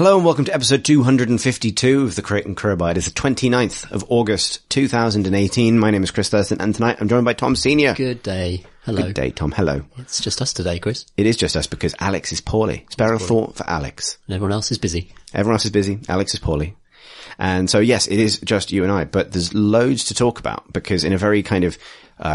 Hello and welcome to episode 252 of the Crate and Crowbar. It is the 29th of August 2018. My name is Chris Thurston and tonight I'm joined by Tom Senior. Good day. Hello. Good day, Tom. Hello. It's just us today, Chris. It is just us because Alex is poorly. Spare a thought for Alex. And everyone else is busy. Everyone else is busy. Alex is poorly. And so yes, it is just you and I, but there's loads to talk about because in a very kind of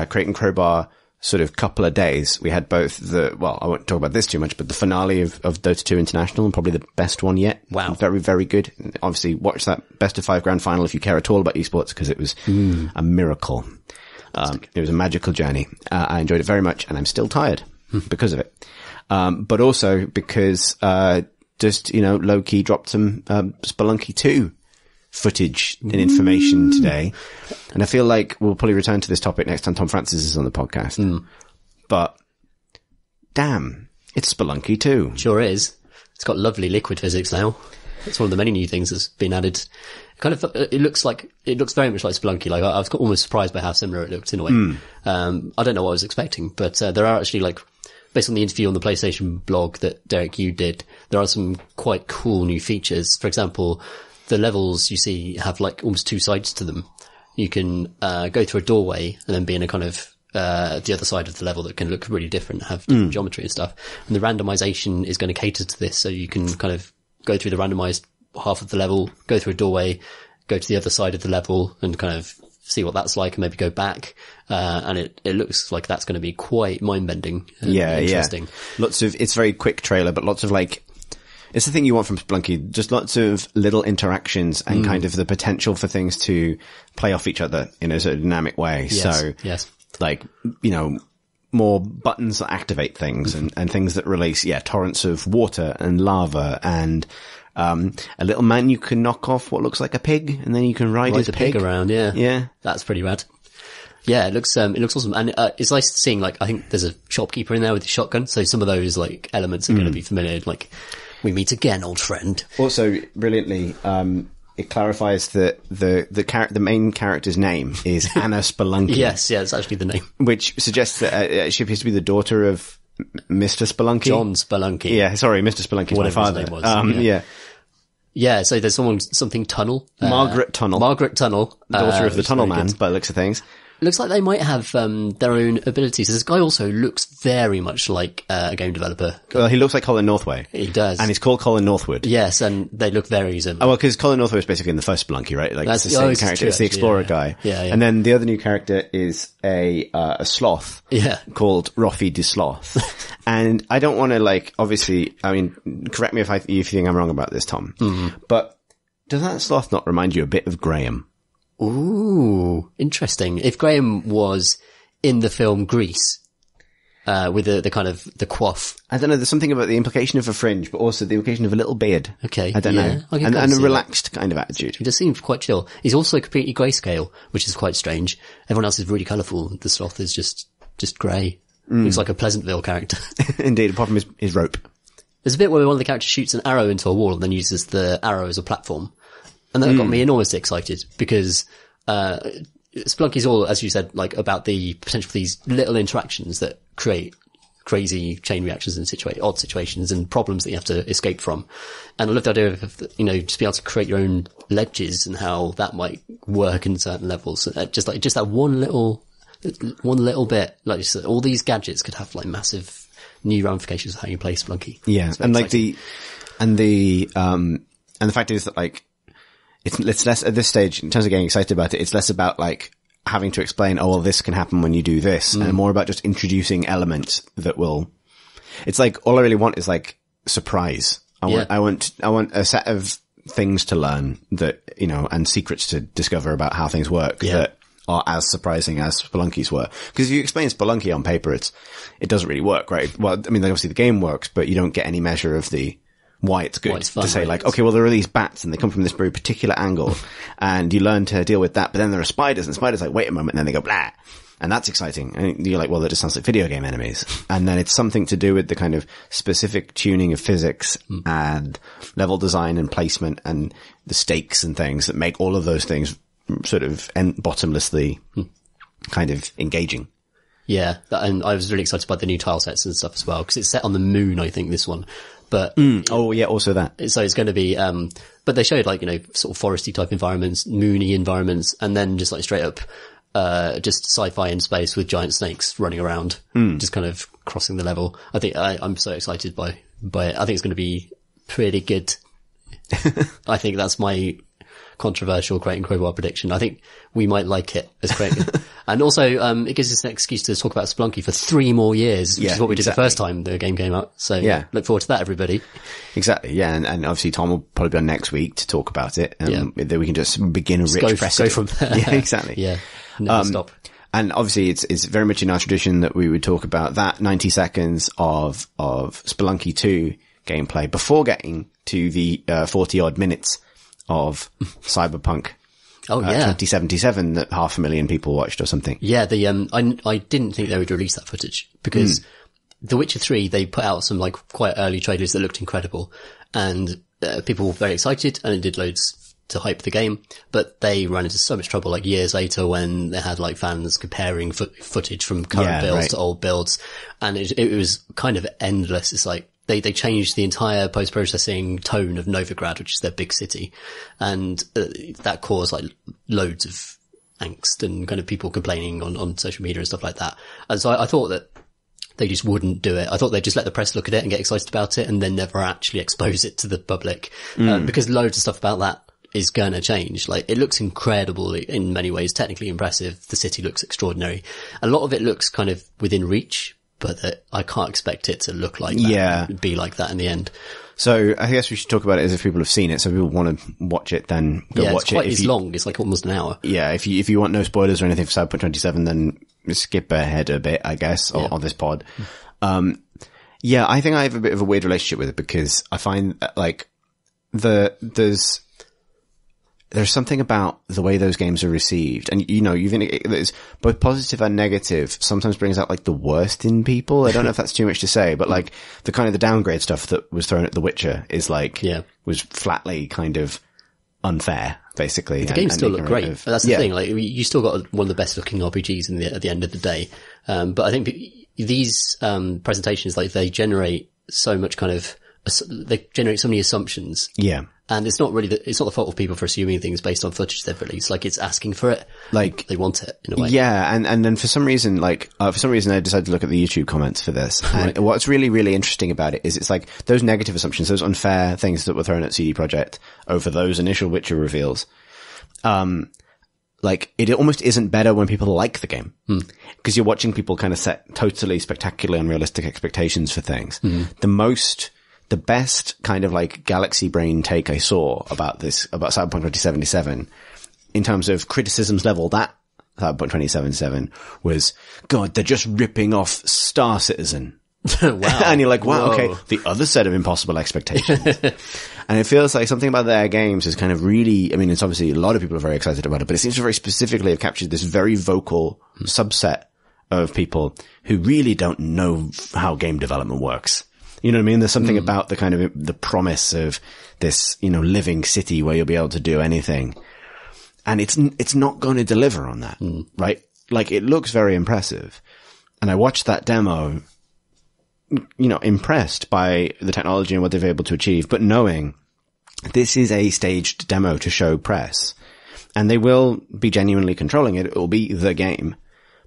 Crate and Crowbar sort of couple of days, we had both I won't talk about this too much, but the finale of Dota 2 International, and probably the best one yet. Wow. Very, very good. Obviously, watch that best of 5 grand final if you care at all about esports, because it was a miracle. It was a magical journey. I enjoyed it very much, and I'm still tired because of it. But also because, low-key dropped some Spelunky 2 footage and information today. And I feel like we'll probably return to this topic next time Tom Francis is on the podcast. But damn, it's Spelunky 2. Sure is. It's got lovely liquid physics now. It's one of the many new things that's been added. It looks very much like Spelunky. Like I was almost surprised by how similar it looked in a way. I don't know what I was expecting, but there are actually based on the interview on the PlayStation blog that Derek Yu did, there are some quite cool new features. For example, the levels you see have almost two sides to them. You can go through a doorway and then be in a kind of the other side of the level that can look really different, have different geometry and stuff. And the randomization is going to cater to this, so you can kind of go through the randomized half of the level, go through a doorway, go to the other side of the level and kind of see what that's like and maybe go back. And it looks like that's going to be quite mind-bending and interesting. Yeah. It's a very quick trailer, but lots of it's the thing you want from Spelunky, just lots of little interactions and kind of the potential for things to play off each other in a sort of dynamic way. Yes. More buttons that activate things and things that release, torrents of water and lava and, a little man you can knock off what looks like a pig and then you can ride his pig around. Yeah. Yeah. That's pretty rad. Yeah, it looks awesome. And, it's nice seeing, I think there's a shopkeeper in there with a shotgun. So some of those, elements are going to be familiar. We meet again, old friend. Also, brilliantly, it clarifies that the main character's name is Anna Spelunky. Yes, it's actually the name. Which suggests that she appears to be the daughter of Mr. Spelunky. John Spelunky. Yeah, sorry, Mr. Spelunky is my father. His name was. Yeah, so there's something Tunnel. Margaret Tunnel. Daughter of the Tunnel Man, by the looks of things. Looks like they might have their own abilities. This guy also looks very much like a game developer. Well, he looks like Colin Northway. He does. And he's called Colin Northwood. Yes, and they look very similar. Oh, well, because Colin Northwood is basically in the first Spelunky, right? It's the same character. True, it's the explorer guy. Yeah. And then the other new character is a sloth. Yeah. Called Roffy de Sloth. And I don't want to obviously, correct me if you think I'm wrong about this, Tom. Mm-hmm. But does that sloth not remind you a bit of Graham? Ooh, interesting. If Graham was in the film Grease, with the kind of the coif. I don't know, there's something about the implication of a fringe, but also the implication of a little beard. Okay. I don't know. And a relaxed kind of attitude. He just seems quite chill. He's also completely grayscale, which is quite strange. Everyone else is really colourful. The sloth is just grey. Looks like a Pleasantville character. Indeed, apart from his rope. There's a bit where one of the characters shoots an arrow into a wall and then uses the arrow as a platform. And that got me enormously excited because, Spelunky's all, as you said, about the potential for these little interactions that create crazy chain reactions and odd situations and problems that you have to escape from. And I love the idea of, just be able to create your own ledges and how that might work in certain levels. Just that one little bit, all these gadgets could have massive new ramifications of how you play Spelunky. Yeah. And the fact is that it's less at this stage in terms of getting excited about it. It's less about having to explain, oh, well, this can happen when you do this, and more about just introducing elements that will. It's all I really want is surprise. I want a set of things to learn that and secrets to discover about how things work that are as surprising as Spelunky's were. Because if you explain Spelunky on paper, it doesn't really work, right? Well, obviously the game works, but you don't get any measure of why it's good fun, to say right? okay, well, there are these bats and they come from this very particular angle and you learn to deal with that. But then there are spiders and spiders wait a moment, and then they go blah. And that's exciting. And you're well, that just sounds like video game enemies. And then it's something to do with the kind of specific tuning of physics and level design and placement and the stakes and things that make all of those things sort of bottomlessly kind of engaging. Yeah, and I was really excited by the new tile sets and stuff as well, because it's set on the moon, I think, this one. but oh yeah, also that. so it's going to be, but they showed like, sort of foresty type environments, moony environments, and then just like straight up, just sci-fi in space with giant snakes running around, just kind of crossing the level. I think I'm so excited by it. I think it's going to be pretty good. I think that's my controversial Create and Crowbar prediction. I think we might like it as Create. And also, it gives us an excuse to talk about Spelunky for 3 more years, which is what we did the first time the game came out. So look forward to that, everybody. Exactly. Yeah. And obviously Tom will probably be on next week to talk about it. Then we can just begin a rich precedent. Go from there. Yeah, exactly. Yeah. Never stop. And obviously it's very much in our tradition that we would talk about that 90 seconds of Spelunky 2 gameplay before getting to the 40 odd minutes of Cyberpunk 2077 that 500,000 people watched or something. Yeah, I didn't think they would release that footage because The Witcher 3, they put out some like quite early trailers that looked incredible, and people were very excited, and it did loads to hype the game, but they ran into so much trouble like years later when they had like fans comparing footage from current builds to old builds, and it was kind of endless. It's like they changed the entire post-processing tone of Novigrad, which is their big city, and that caused like loads of angst and kind of people complaining on social media and stuff like that. And so I thought that they just wouldn't do it. I thought they'd just let the press look at it and get excited about it and then never actually expose it to the public, because loads of stuff about that is going to change. Like, it looks incredible in many ways, technically impressive. The city looks extraordinary. A lot of it looks kind of within reach, but I can't expect it to look like that, be like that in the end. So I guess we should talk about it as if people have seen it. So if people want to watch it, then go watch it. It's long. It's like almost an hour. Yeah. If you want no spoilers or anything for Cyberpunk 27, then skip ahead a bit, I guess, on this pod. I think I have a bit of a weird relationship with it because I find that, like, there's something about the way those games are received. And, there's both positive and negative, sometimes brings out like the worst in people. I don't know if that's too much to say, but like the kind of the downgrade stuff that was thrown at The Witcher is like, was flatly kind of unfair, basically. The games still look great. That's the thing. Like, you still got one of the best looking RPGs at the end of the day. But I think these, presentations, like, they generate so much they generate so many assumptions. Yeah. And it's not the fault of people for assuming things based on footage they've released. Like, it's asking for it. Like, they want it in a way. Yeah. And then for some reason, I decided to look at the YouTube comments for this. And what's really, really interesting about it is it's like those negative assumptions, those unfair things that were thrown at CD Projekt over those initial Witcher reveals. Like, it almost isn't better when people like the game. Because you're watching people kind of set totally spectacularly unrealistic expectations for things. The best kind of like galaxy brain take I saw about Cyberpunk 2077 in terms of criticisms level, that Cyberpunk 2077 was, God, they're just ripping off Star Citizen. Wow. And you're like, wow, okay, the other set of impossible expectations. And it feels like something about their games is kind of really, I mean, it's obviously a lot of people are very excited about it, but it seems to very specifically have captured this very vocal subset of people who really don't know how game development works. You know what I mean? There's something about the kind of the promise of this, living city where you'll be able to do anything. And it's not going to deliver on that, right? Like, it looks very impressive. And I watched that demo, impressed by the technology and what they've been able to achieve, but knowing this is a staged demo to show press, and they will be genuinely controlling it. It will be the game,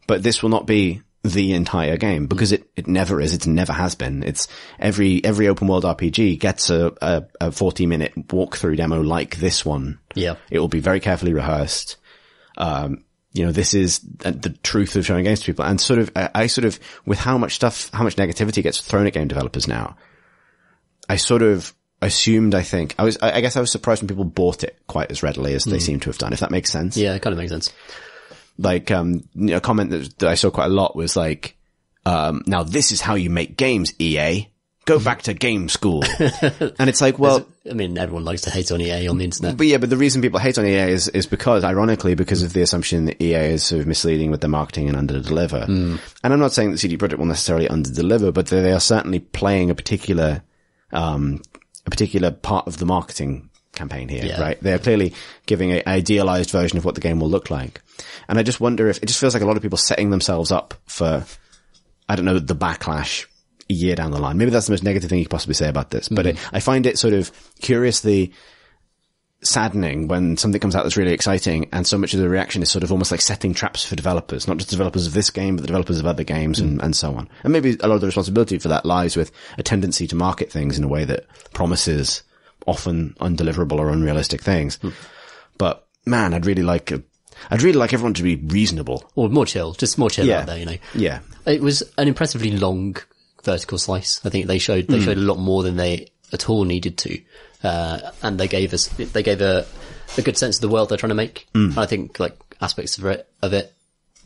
but this will not be the entire game, because it never is. It never has been. It's every open world RPG gets a 40-minute walkthrough demo like this one. Yeah. It will be very carefully rehearsed. This is the truth of showing games to people. And I with how much negativity gets thrown at game developers now, I sort of assumed, I guess I was surprised when people bought it quite as readily as they seem to have done, if that makes sense. Yeah, it kind of makes sense. Like, a comment that I saw quite a lot was like, now this is how you make games, EA. Go back to game school. And it's like, well, everyone likes to hate on EA on the internet. But the reason people hate on EA is because, ironically, because of the assumption that EA is sort of misleading with their marketing and under-deliver. And I'm not saying that CD Projekt will necessarily under-deliver, but they are certainly playing a particular part of the marketing campaign here, right? They're clearly giving an idealized version of what the game will look like. And I just wonder if it just feels like a lot of people setting themselves up for, I don't know, the backlash a year down the line. Maybe that's the most negative thing you could possibly say about this, but I find it sort of curiously saddening when something comes out that's really exciting and so much of the reaction is sort of almost like setting traps for developers, not just developers of this game, but the developers of other games and so on. And maybe a lot of the responsibility for that lies with a tendency to market things in a way that promises often undeliverable or unrealistic things. But man, I'd really like everyone to be reasonable. Or more chill, just more chill out there, you know. Yeah. It was an impressively long vertical slice. I think they showed a lot more than they at all needed to. And they gave a good sense of the world they're trying to make. I think like aspects of it,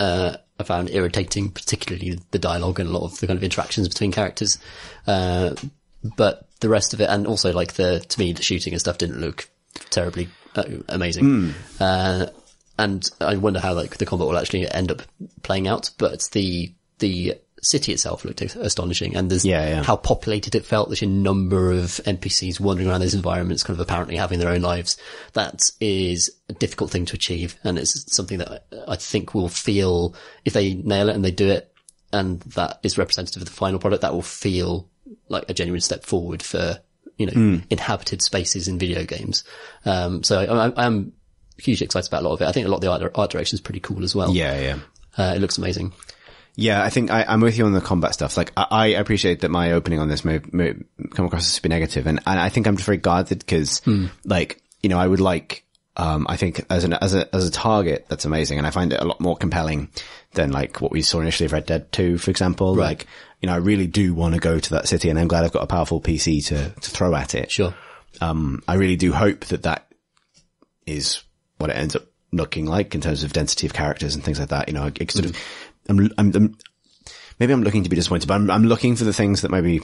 I found irritating, particularly the dialogue and a lot of the kind of interactions between characters. But the rest of it, and also like to me, the shooting and stuff didn't look terribly amazing. And I wonder how like the combat will actually end up playing out, but the city itself looked astonishing, and there's how populated it felt. There's a number of NPCs wandering around these environments, kind of apparently having their own lives. That is a difficult thing to achieve, and it's something that I think will feel, if they nail it and they do it, and that is representative of the final product, that will feel like a genuine step forward for, you know, inhabited spaces in video games. So I'm hugely excited about a lot of it. I think a lot of the art direction is pretty cool as well. Yeah. It looks amazing. Yeah, I think I'm with you on the combat stuff. Like, I appreciate that my opening on this may come across as to be negative, and I think I'm just very guarded because, like, you know, I would like, I think as a target, that's amazing, and I find it a lot more compelling than like what we saw initially of Red Dead 2, for example. Right. Like, you know, I really do want to go to that city, and I'm glad I've got a powerful PC to throw at it. Sure. I really do hope that is what it ends up looking like in terms of density of characters and things like that. You know, it sort of, maybe I'm looking to be disappointed, but I'm looking for the things that maybe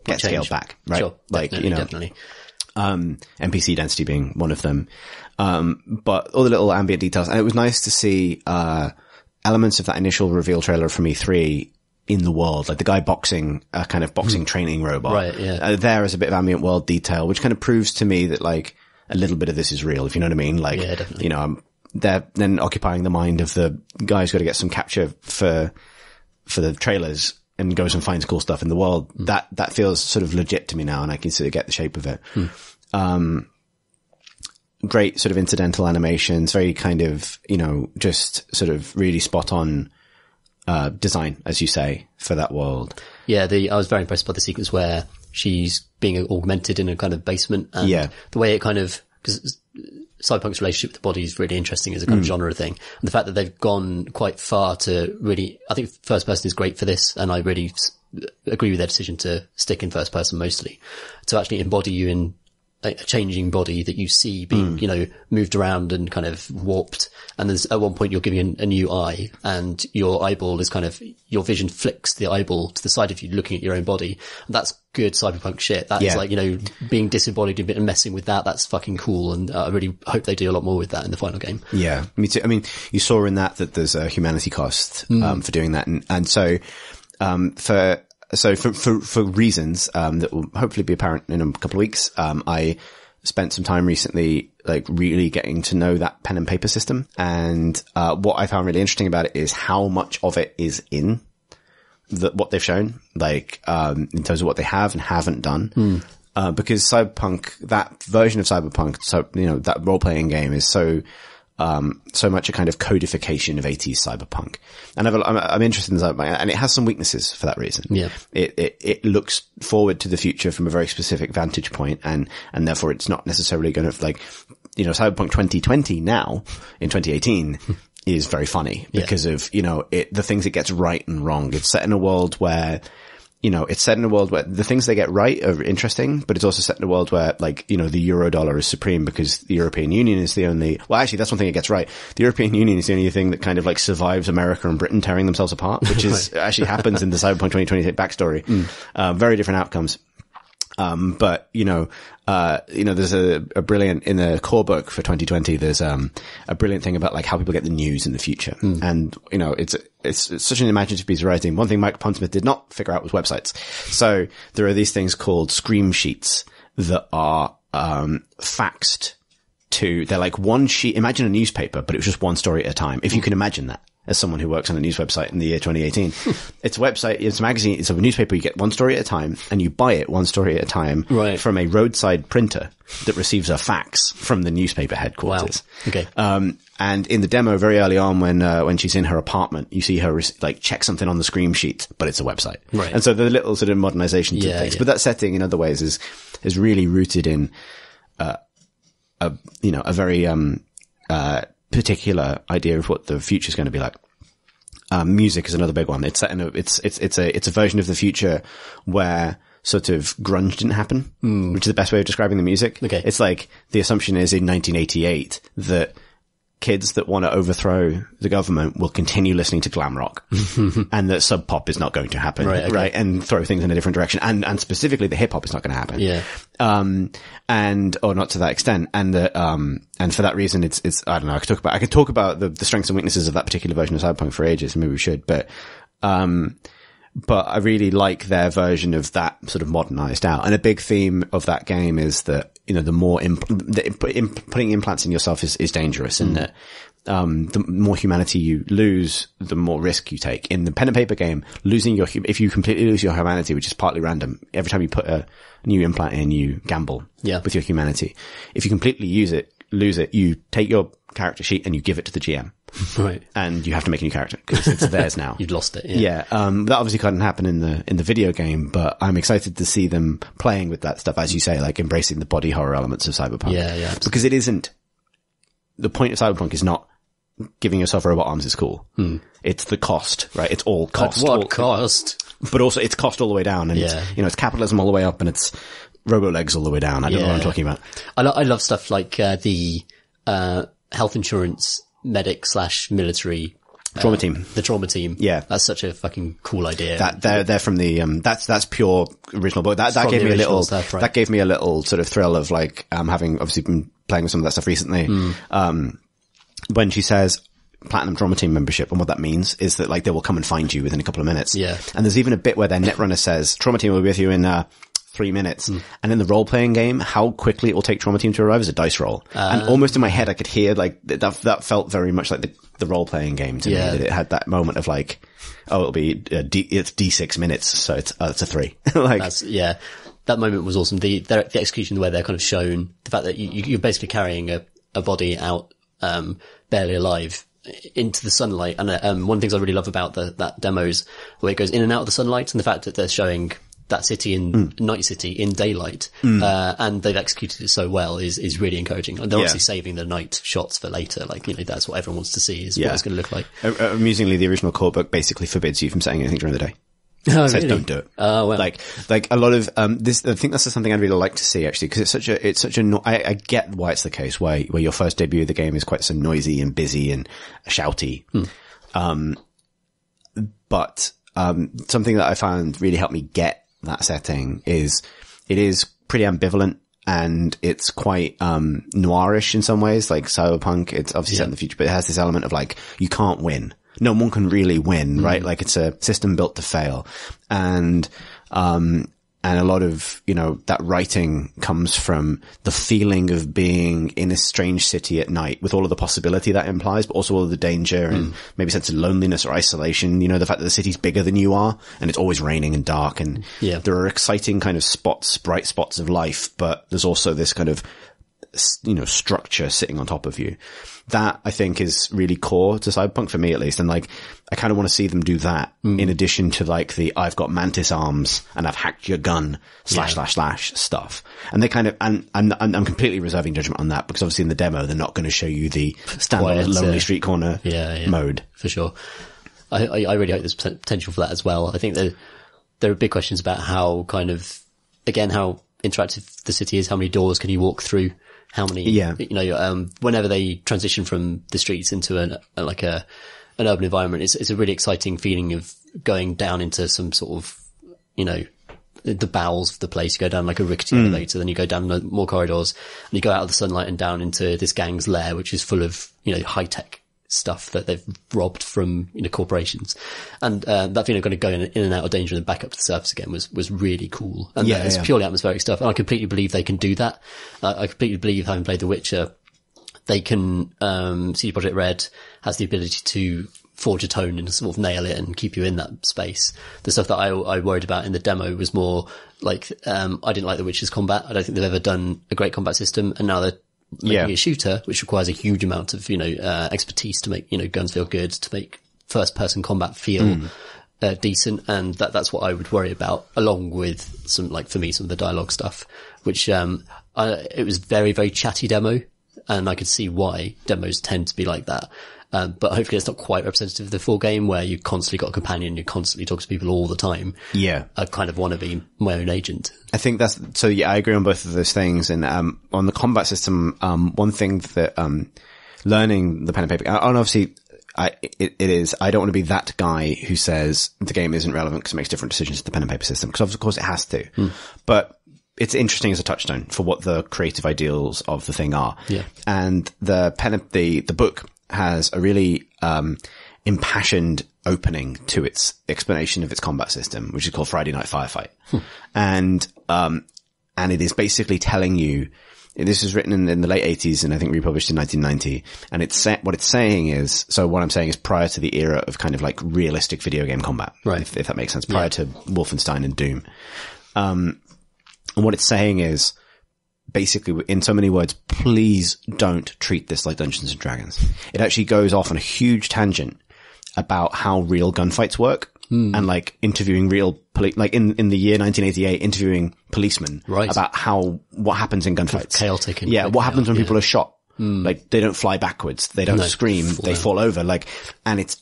get scaled back, right? Sure, like, definitely, you know, definitely. NPC density being one of them. But all the little ambient details. And it was nice to see, elements of that initial reveal trailer from E3 in the world, like the guy boxing, a kind of boxing training robot. Right, yeah. There is a bit of ambient world detail, which kind of proves to me that like a little bit of this is real, if you know what I mean. Like, yeah, definitely. You know, they're then occupying the mind of the guy who's got to get some capture for the trailers and goes and finds cool stuff in the world. That feels sort of legit to me now, and I can sort of get the shape of it. Great sort of incidental animations, very kind of, you know, just sort of really spot on, design, as you say, for that world. Yeah, I was very impressed by the sequence where she's being augmented in a kind of basement, and the way it kind of, because Cyberpunk's relationship with the body is really interesting as a kind of genre thing. And the fact that they've gone quite far to really, I think first person is great for this, and I really agree with their decision to stick in first person mostly, to actually embody you in a changing body that you see being, you know, moved around and kind of warped. And there's, at one point you're giving a new eye, and your eyeball is kind of, your vision flicks the eyeball to the side of you looking at your own body. And that's good cyberpunk shit. That is like, you know, being disembodied and messing with that. That's fucking cool. And I really hope they do a lot more with that in the final game. Yeah, me too. I mean, you saw in that there's a humanity cost, for doing that. And so, for reasons, that will hopefully be apparent in a couple of weeks, I spent some time recently, like really getting to know that pen and paper system. And, what I found really interesting about it is how much of it is in what they've shown, like, in terms of what they have and haven't done. Because Cyberpunk, that version of Cyberpunk, so, you know, that role-playing game is so much a kind of codification of 80s cyberpunk. And I'm interested in Cyberpunk, and it has some weaknesses for that reason. Yeah. It looks forward to the future from a very specific vantage point, and therefore it's not necessarily going to, like, you know, Cyberpunk 2020 now, in 2018, is very funny because of, you know, the things it gets right and wrong. It's set in a world where, you know, it's set in a world where the things they get right are interesting, but it's also set in a world where, like, you know, the Eurodollar is supreme because the European Union is the only, well, actually, that's one thing it gets right. The European Union is the only thing that kind of like survives America and Britain tearing themselves apart, which is actually happens in the Cyberpunk 2028 backstory. Very different outcomes. But, you know, there's a brilliant, in the core book for 2020, there's, a brilliant thing about like how people get the news in the future. And, you know, it's such an imaginative piece of writing. One thing Mike Pondsmith did not figure out was websites. So there are these things called scream sheets that are, faxed to, they're like one sheet, imagine a newspaper, but it was just one story at a time. If you can imagine that. as someone who works on a news website in the year 2018. It's a website, it's a magazine, it's a newspaper. You get one story at a time and you buy it one story at a time from a roadside printer that receives a fax from the newspaper headquarters. Wow. Okay. And in the demo very early on when she's in her apartment, you see her like check something on the screen sheet, but it's a website. Right. And so the little sort of modernization to things. But that setting in other ways is really rooted in, a very, particular idea of what the future is going to be like. Music is another big one. It's set in it's a version of the future where sort of grunge didn't happen, which is the best way of describing the music. Okay. It's like the assumption is in 1988 that kids that want to overthrow the government will continue listening to glam rock and that sub pop is not going to happen. Right. And throw things in a different direction. And specifically the hip hop is not going to happen. Yeah. Or not to that extent. And for that reason, it's, I don't know, I could talk about the strengths and weaknesses of that particular version of Cyberpunk for ages. Maybe we should, but I really like their version of that sort of modernized out. And a big theme of that game is that, the more putting implants in yourself is dangerous, and that the more humanity you lose, the more risk you take. In the pen and paper game, if you completely lose your humanity, which is partly random, every time you put a new implant in, you gamble with your humanity. If you completely lose it, you take your character sheet and you give it to the GM. Right. And you have to make a new character because it's theirs now. You've lost it. Yeah. That obviously couldn't happen in the video game, but I'm excited to see them playing with that stuff, as you say, like embracing the body horror elements of Cyberpunk. Yeah, yeah. Because the point of Cyberpunk is not giving yourself robot arms is cool. It's the cost, right? It's all cost. At what cost? But also it's cost all the way down, and it's capitalism all the way up, and it's robo legs all the way down. I don't know what I'm talking about. I love stuff like the health insurance medic / military trauma team. The trauma team. Yeah. That's such a fucking cool idea. They're from the, that's pure original book. That gave me a little, stuff, right? That gave me a little sort of thrill of like, having obviously been playing with some of that stuff recently. When she says platinum trauma team membership, and what that means is that like they will come and find you within a couple of minutes. Yeah. And there's even a bit where their netrunner says trauma team will be with you in, 3 minutes. And in the role-playing game, how quickly it will take Trauma Team to arrive is a dice roll. And almost in my head, I could hear like that felt very much like the role-playing game to me. That it had that moment of like, it'll be it's D6 minutes, so it's a 3. Like that moment was awesome. The execution where they're kind of shown the fact that you're basically carrying a body out barely alive into the sunlight. And one of the things I really love about that demo is where it goes in and out of the sunlight, and the fact that they're showing that city in Night City in daylight, and they've executed it so well is really encouraging. And they're obviously saving the night shots for later. Like, that's what everyone wants to see is what it's going to look like. Amusingly, the original core book basically forbids you from saying anything during the day. Oh, says really? Don't do it. Oh, well. Like a lot of, this, I think that's something I'd really like to see actually, because I get why it's the case, where your first debut of the game is quite so noisy and busy and shouty. But something that I found really helped me get that setting is it is pretty ambivalent, and it's quite noirish in some ways. Like Cyberpunk, it's obviously set in the future, but it has this element of like, you can't win. No one can really win, right? Like it's a system built to fail. And a lot of, that writing comes from the feeling of being in a strange city at night with all of the possibility that implies, but also all of the danger and maybe a sense of loneliness or isolation. The fact that the city's bigger than you are and it's always raining and dark, and there are exciting kind of bright spots of life, but there's also this kind of, structure sitting on top of you. That I think is really core to Cyberpunk for me, at least. And like, I kind of want to see them do that in addition to like I've got mantis arms and I've hacked your gun / stuff. And they kind of, and I'm completely reserving judgment on that, because obviously in the demo, they're not going to show you the standard lonely street corner mode. For sure. I really hope there's potential for that as well. I think there are big questions about how how interactive the city is, how many doors can you walk through, how many, whenever they transition from the streets into an urban environment, it's a really exciting feeling of going down into some sort of, the bowels of the place. You go down like a rickety elevator, then you go down more corridors, and you go out of the sunlight and down into this gang's lair, which is full of, high tech stuff that they've robbed from, corporations. And, that feeling of kind of going in and out of danger and then back up to the surface again was really cool. And it's purely atmospheric stuff. And I completely believe they can do that. I completely believe, having played The Witcher, they can, CD Projekt Red has the ability to forge a tone and sort of nail it and keep you in that space. The stuff that I worried about in the demo was more like, I didn't like The Witcher's combat. I don't think they've ever done a great combat system, and now they're making a shooter, which requires a huge amount of, expertise to make, guns feel good, to make first person combat feel decent. And that's what I would worry about, along with some, like, for me, some of the dialogue stuff, which, it was very, very chatty demo, and I could see why demos tend to be like that. But hopefully it's not quite representative of the full game, where you constantly got a companion, you constantly talk to people all the time. Yeah. I kind of want to be my own agent. I think I agree on both of those things. And, on the combat system, one thing that, learning the pen and paper, and obviously, I don't want to be that guy who says the game isn't relevant because it makes different decisions to the pen and paper system, because of course it has to. But it's interesting as a touchstone for what the creative ideals of the thing are. Yeah. And the book has a really, impassioned opening to its explanation of its combat system, which is called Friday Night Firefight. And it is basically telling you, this was written in the late 80s and I think republished in 1990. And what it's saying is, so what I'm saying is prior to the era of kind of like realistic video game combat. Right. If that makes sense. Prior to Wolfenstein and Doom. And what it's saying is, basically, in so many words, please don't treat this like Dungeons and Dragons. It actually goes off on a huge tangent about how real gunfights work, and like interviewing real like in the year 1988, interviewing policemen about what happens in gunfights. Chaotic. And what happens when people are shot. Like, they don't fly backwards. They don't scream. They fall over. Like, and it's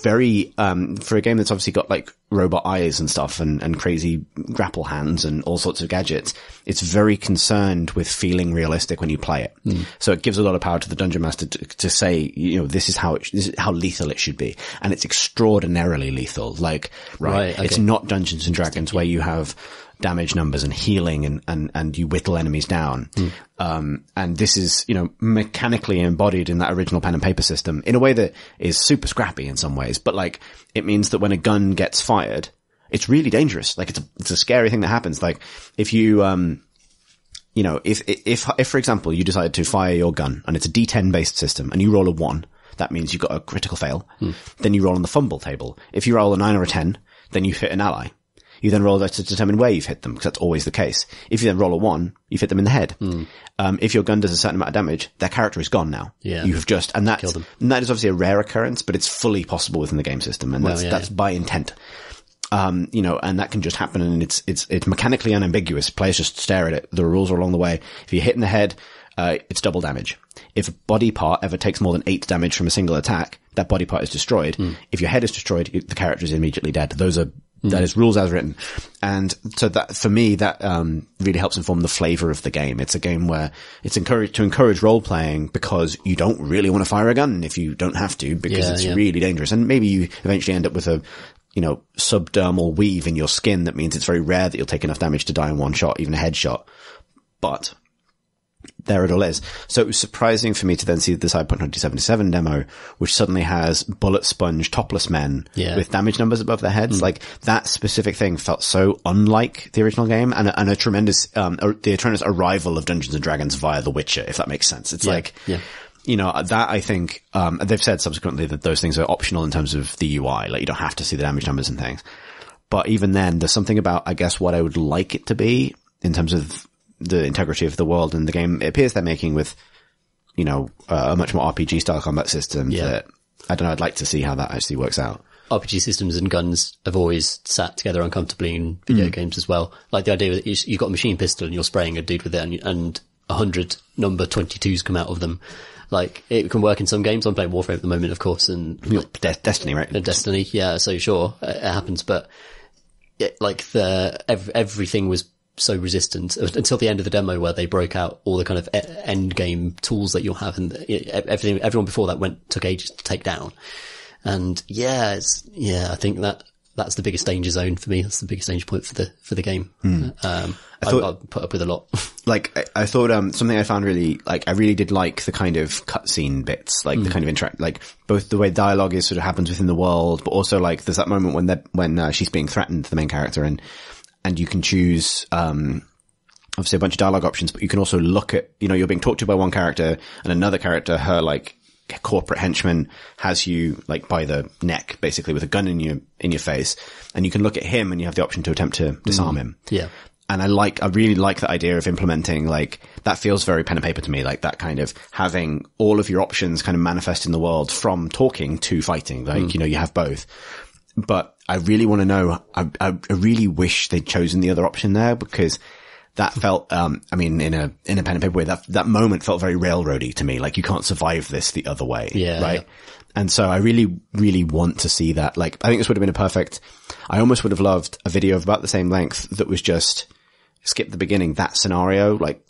very, for a game that's obviously got like robot eyes and stuff and crazy grapple hands and all sorts of gadgets, it's very concerned with feeling realistic when you play it. So it gives a lot of power to the dungeon master to say, this is how lethal it should be. And it's extraordinarily lethal. Like, it's not Dungeons and Dragons where you have damage numbers and healing and you whittle enemies down. And this is, mechanically embodied in that original pen and paper system in a way that is super scrappy in some ways. But like, it means that when a gun gets fired, it's really dangerous. Like, it's a scary thing that happens. Like, if you, if for example, you decide to fire your gun and it's a D10 based system and you roll a 1, that means you've got a critical fail. Then you roll on the fumble table. If you roll a 9 or a 10, then you hit an ally. You then roll that to determine where you've hit them, because that's always the case. If you then roll a 1, you've hit them in the head. If your gun does a certain amount of damage, their character is gone now. Yeah. You have just, and that is obviously a rare occurrence, but it's fully possible within the game system, and that's by intent. And that can just happen, and it's mechanically unambiguous. Players just stare at it. The rules are along the way. If you hit in the head, it's double damage. If a body part ever takes more than 8 damage from a single attack, that body part is destroyed. If your head is destroyed, the character is immediately dead. That is rules as written. And so that, for me, that, really helps inform the flavor of the game. It's a game where it's encourage role playing because you don't really want to fire a gun if you don't have to, because it's really dangerous. And maybe you eventually end up with a, subdermal weave in your skin that means it's very rare that you'll take enough damage to die in one shot, even a headshot. But there it all is. So it was surprising for me to then see the Cyberpunk 2077 demo, which suddenly has bullet sponge topless men with damage numbers above their heads. Like, that specific thing felt so unlike the original game, and a tremendous, the tremendous arrival of Dungeons and Dragons via The Witcher, if that makes sense. It's that I think, they've said subsequently that those things are optional in terms of the UI. Like, you don't have to see the damage numbers and things. But even then, there's something about, I guess, what I would like it to be in terms of the integrity of the world and the game. It appears they're making with, a much more RPG style combat system that, I don't know, I'd like to see how that actually works out. RPG systems and guns have always sat together uncomfortably in video games as well. Like, the idea that you've got a machine pistol and you're spraying a dude with it and 100 number 22s come out of them. Like, it can work in some games. I'm playing Warframe at the moment, of course, and Destiny, right? Destiny, yeah. So sure, it happens, but everything was so resistant until the end of the demo, where they broke out all the kind of end game tools that you'll have, and everyone before that took ages to take down. And I think that's the biggest danger zone for me. That's the biggest danger point for the game. I'll put up with a lot. Like, I thought, something I found really, like, I really did like the kind of cutscene bits, like the kind of interact, like both the way dialogue is sort of happens within the world, but also like there's that moment when she's being threatened, the main character, and you can choose, obviously a bunch of dialogue options, but you can also look at, you're being talked to by one character and another character, her like corporate henchman has you like by the neck, basically with a gun in your face, and you can look at him and you have the option to attempt to disarm him. Yeah. And I really like the idea of implementing, like, that feels very pen and paper to me, like that kind of having all of your options kind of manifest in the world from talking to fighting. Like, you know, you have both. But I really want to know, I really wish they'd chosen the other option there, because that felt, I mean, in a pen and paper way, that moment felt very railroady to me. Like, you can't survive this the other way. Yeah. Right. And so I really, really want to see that. Like, I think this would have been I almost would have loved a video of about the same length that was just skip the beginning, that scenario, like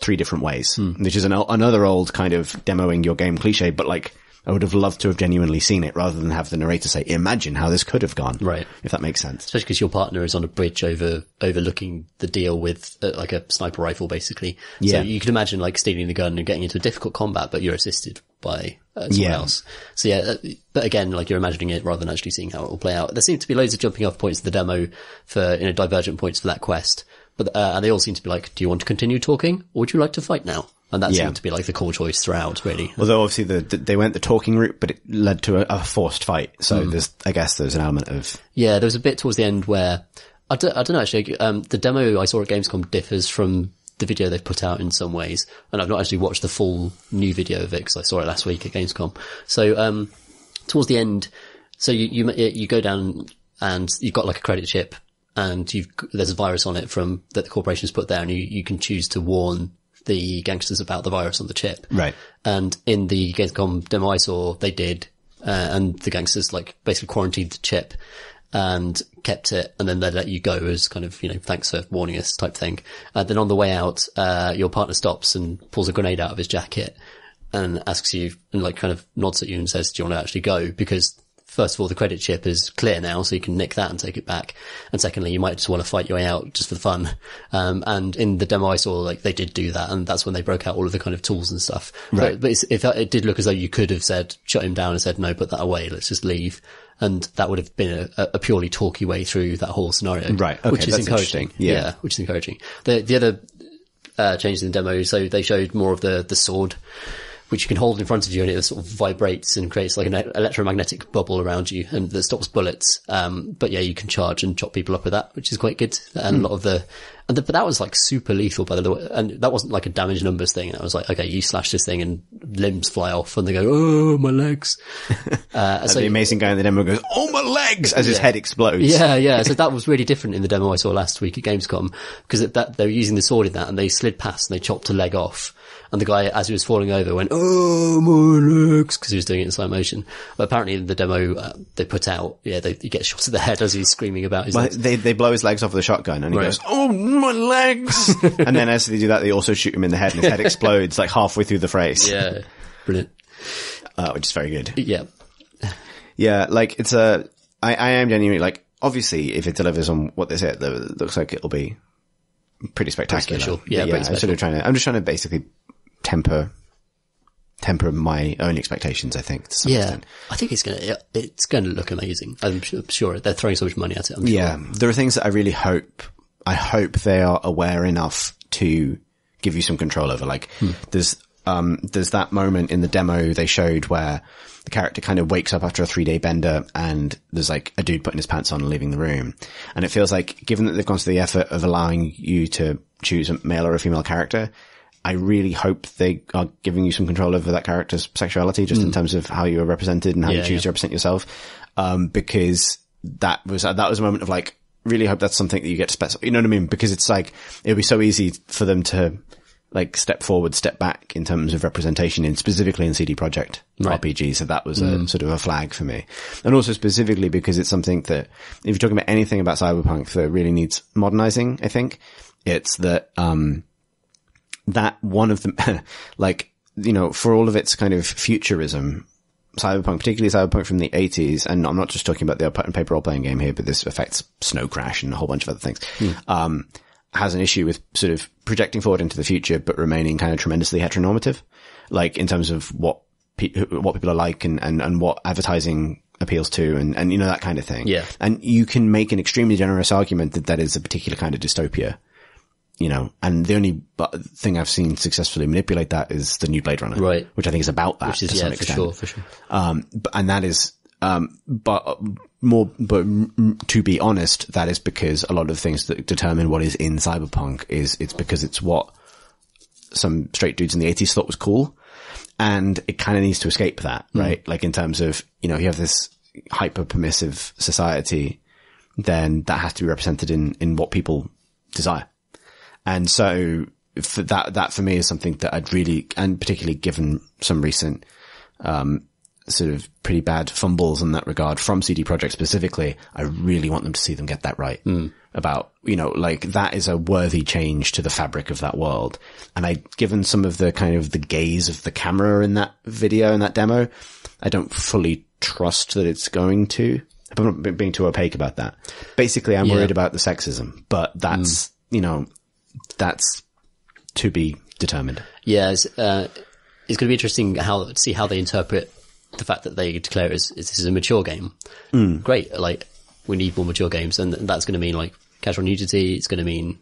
3 different ways, which is another old kind of demoing your game cliche, but like, I would have loved to have genuinely seen it rather than have the narrator say, imagine how this could have gone. Right. If that makes sense. Especially because your partner is on a bridge overlooking the deal with like a sniper rifle, basically. Yeah. So you can imagine like stealing the gun and getting into a difficult combat, but you're assisted by someone else. So yeah, but again, like you're imagining it rather than actually seeing how it will play out. There seem to be loads of jumping off points in the demo for, you know, divergent points for that quest. But, and they all seem to be like, do you want to continue talking or would you like to fight now? And that seemed to be like the core choice throughout, really. Although obviously they went the talking route, but it led to a forced fight. So I guess there's an element of... Yeah, there was a bit towards the end where, I don't know actually, the demo I saw at Gamescom differs from the video they've put out in some ways. And I've not actually watched the full new video of it because I saw it last week at Gamescom. So, towards the end, so you go down and you've got like a credit chip and there's a virus on it that the corporation's put there and you can choose to warn the gangsters about the virus on the chip. Right. And in the Gamescom demo I saw, they did, and the gangsters like basically quarantined the chip and kept it, and then they let you go as kind of, you know, thanks for warning us type thing. Then on the way out, your partner stops and pulls a grenade out of his jacket and asks you, and like kind of nods at you and says, do you want to actually go? Because first of all, the credit chip is clear now, so you can nick that and take it back. And secondly, you might just want to fight your way out just for the fun. And in the demo I saw, like, they did do that, and that's when they broke out all of the kind of tools and stuff. Right. But it did look as though you could have said, shut him down and said, no, put that away, let's just leave. And that would have been a purely talky way through that whole scenario. Right. Okay, which is encouraging. Yeah. Which is encouraging. The other changes in the demo, so they showed more of the sword, which you can hold in front of you, and it sort of vibrates and creates like an electromagnetic bubble around you, and that stops bullets. But yeah, you can charge and chop people up with that, which is quite good. And a lot of but that was like super lethal by the way, and that wasn't like a damage numbers thing. I was like, okay, you slash this thing and limbs fly off, and they go, oh, my legs. So the amazing guy in the demo goes, oh, my legs, as his head explodes. Yeah. So that was really different in the demo I saw last week at Gamescom, because they were using the sword in that, and they slid past and they chopped a leg off. And the guy, as he was falling over, went, oh, my legs, because he was doing it in slow motion. But apparently in the demo they put out, he gets shot at the head as he's screaming about his legs. They blow his legs off with a shotgun, and he goes, oh, my legs! And then as they do that, they also shoot him in the head, and his head explodes like halfway through the phrase. Yeah, brilliant. Which is very good. Yeah. Yeah, like, I am genuinely, like, obviously, if it delivers on what they say, it looks like it'll be pretty spectacular. Special. Yeah, I'm just trying to basically temper my own expectations, I think, to some extent. I think it's going to look amazing. I'm sure they're throwing so much money at it. I'm sure. There are things that I really hope they are aware enough to give you some control over. Like, there's that moment in the demo they showed where the character kind of wakes up after a 3-day bender, and there's like a dude putting his pants on and leaving the room. And it feels like, given that they've gone to the effort of allowing you to choose a male or a female character, I really hope they are giving you some control over that character's sexuality, just in terms of how you are represented and how you choose to represent yourself. Because that was a moment of like, really hope that's something that you get to specify. You know what I mean? Because it's like, it would be so easy for them to like step forward, step back in terms of representation specifically in CD Projekt RPG. So that was a sort of a flag for me. And also specifically because it's something that, if you're talking about anything about Cyberpunk that really needs modernizing, I think it's that one of the, like, you know, for all of its kind of futurism, Cyberpunk, particularly Cyberpunk from the 80s, and I'm not just talking about the pen and paper role-playing game here, but this affects Snow Crash and a whole bunch of other things, has an issue with sort of projecting forward into the future, but remaining kind of tremendously heteronormative, like in terms of what people are like and what advertising appeals to and, you know, that kind of thing. Yeah. And you can make an extremely generous argument that is a particular kind of dystopia. and the only thing I've seen successfully manipulate that is the new Blade Runner, right? Which I think is about that, which is, to some extent. for sure. And that is, but to be honest, that is because a lot of things that determine what is in Cyberpunk it's because it's what some straight dudes in the 80s thought was cool. And it kind of needs to escape that, right? Like in terms of, you have this hyper permissive society, then that has to be represented in what people desire. And so for that for me is something that I'd really, and particularly given some recent, sort of pretty bad fumbles in that regard from CD Projekt specifically, I really want them to see them get that right. About, like that is a worthy change to the fabric of that world. And given some of the kind of the gaze of the camera in that video, in that demo, I don't fully trust that it's going to. I'm not being too opaque about that. Basically, I'm worried about the sexism, but that's, that's to be determined. Yeah, it's going to be interesting to see how they interpret the fact that they declare this is a mature game. Great, like we need more mature games, and that's going to mean like casual nudity. It's going to mean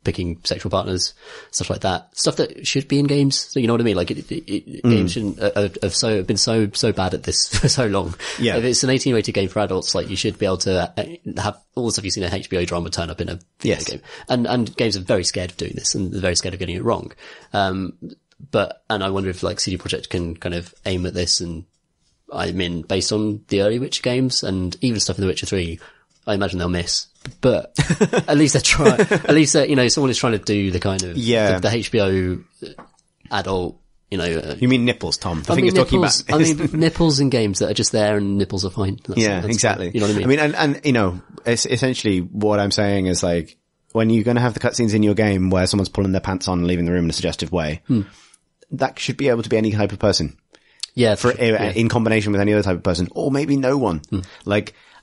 picking sexual partners, stuff like that. Stuff that should be in games. So you know what I mean? Like games shouldn't have been so bad at this for so long. Yeah. If it's an 18-rated game for adults, like you should be able to have all the stuff you've seen in a HBO drama turn up in a video game. And games are very scared of doing this, and they're very scared of getting it wrong. And I wonder if like CD Projekt can kind of aim at this, and I mean, based on the early Witcher games and even stuff in The Witcher 3, I imagine they'll miss. But at least they're trying, at least someone is trying to do the kind of, the HBO adult, You mean nipples, Tom? I think you're nipples, talking about. I mean, nipples in games that are just there, and nipples are fine. That's exactly. Fine. You know what I mean? and it's essentially what I'm saying is like, when you're going to have the cutscenes in your game where someone's pulling their pants on and leaving the room in a suggestive way, that should be able to be any type of person. Yeah. In combination with any other type of person, or maybe no one.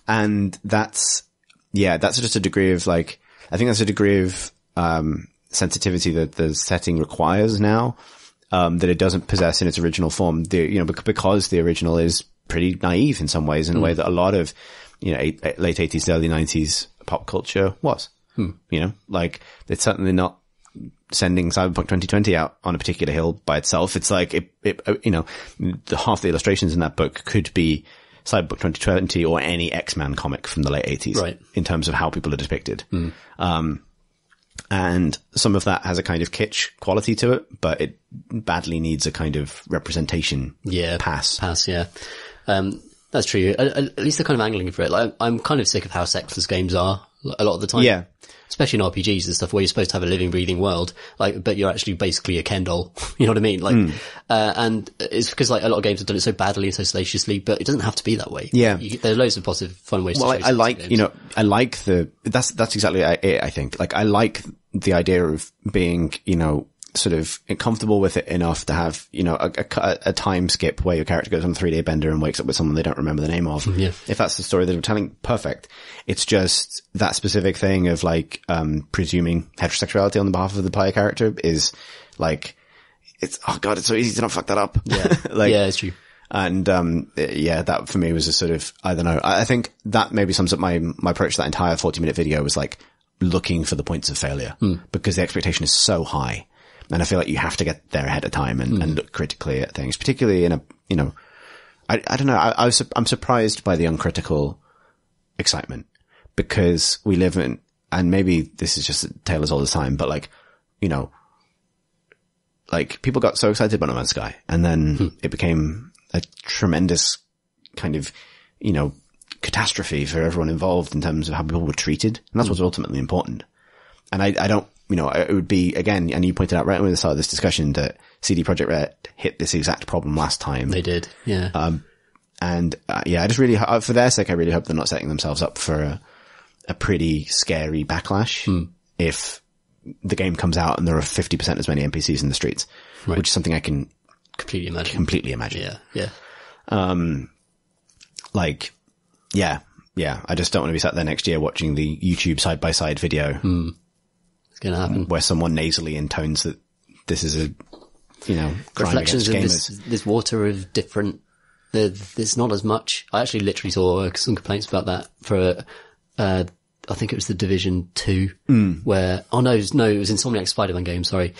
And that's just a degree of like, I think that's a degree of, sensitivity that the setting requires now, that it doesn't possess in its original form. Because the original is pretty naive in some ways, in a way that a lot of, late 80s, early 90s pop culture was. Like it's certainly not sending Cyberpunk 2020 out on a particular hill by itself. It's like, the half the illustrations in that book could be Cyberpunk 2020 or any X-Men comic from the late 80s, right, in terms of how people are depicted. And some of that has a kind of kitsch quality to it, but it badly needs a kind of representation pass. That's true. At least they're kind of angling for it. Like, I'm kind of sick of how sexless games are a lot of the time. Yeah. Especially in RPGs and stuff where you're supposed to have a living, breathing world, like, but you're actually basically a Ken doll. You know what I mean? Like, and it's because like a lot of games have done it so badly and so salaciously, but it doesn't have to be that way. Yeah. There's loads of positive, fun ways to show I like, games. I like that's exactly it, I think. Like, I like the idea of being, sort of comfortable with it enough to have, a time skip where your character goes on a 3-day bender and wakes up with someone they don't remember the name of. Yeah. If that's the story that I'm telling, perfect. It's just that specific thing of like, presuming heterosexuality on the behalf of the player character is like, it's so easy to not fuck that up. Yeah. Yeah, it's true. And, that for me was a sort of, I don't know. I think that maybe sums up my approach to that entire 40-minute video was like looking for the points of failure because the expectation is so high. And I feel like you have to get there ahead of time and look critically at things, particularly in a, I don't know. I'm surprised by the uncritical excitement because we live in, and maybe this is just a tale as old as time, but like, like people got so excited about No Man's Sky and then it became a tremendous kind of, catastrophe for everyone involved in terms of how people were treated. And that's what's ultimately important. And I don't, it would be, again, and you pointed out right when we started this discussion that CD Projekt Red hit this exact problem last time. They did, yeah. I just really, for their sake, I really hope they're not setting themselves up for a pretty scary backlash if the game comes out and there are 50% as many NPCs in the streets, which is something I can completely imagine. Yeah. I just don't want to be sat there next year watching the YouTube side-by-side video. Going to happen where someone nasally intones that this is a crime reflections against of this water of different. There's not as much. I actually literally saw some complaints about that for a I think it was the Division 2, where, it was Insomniac Spider-Man game, sorry,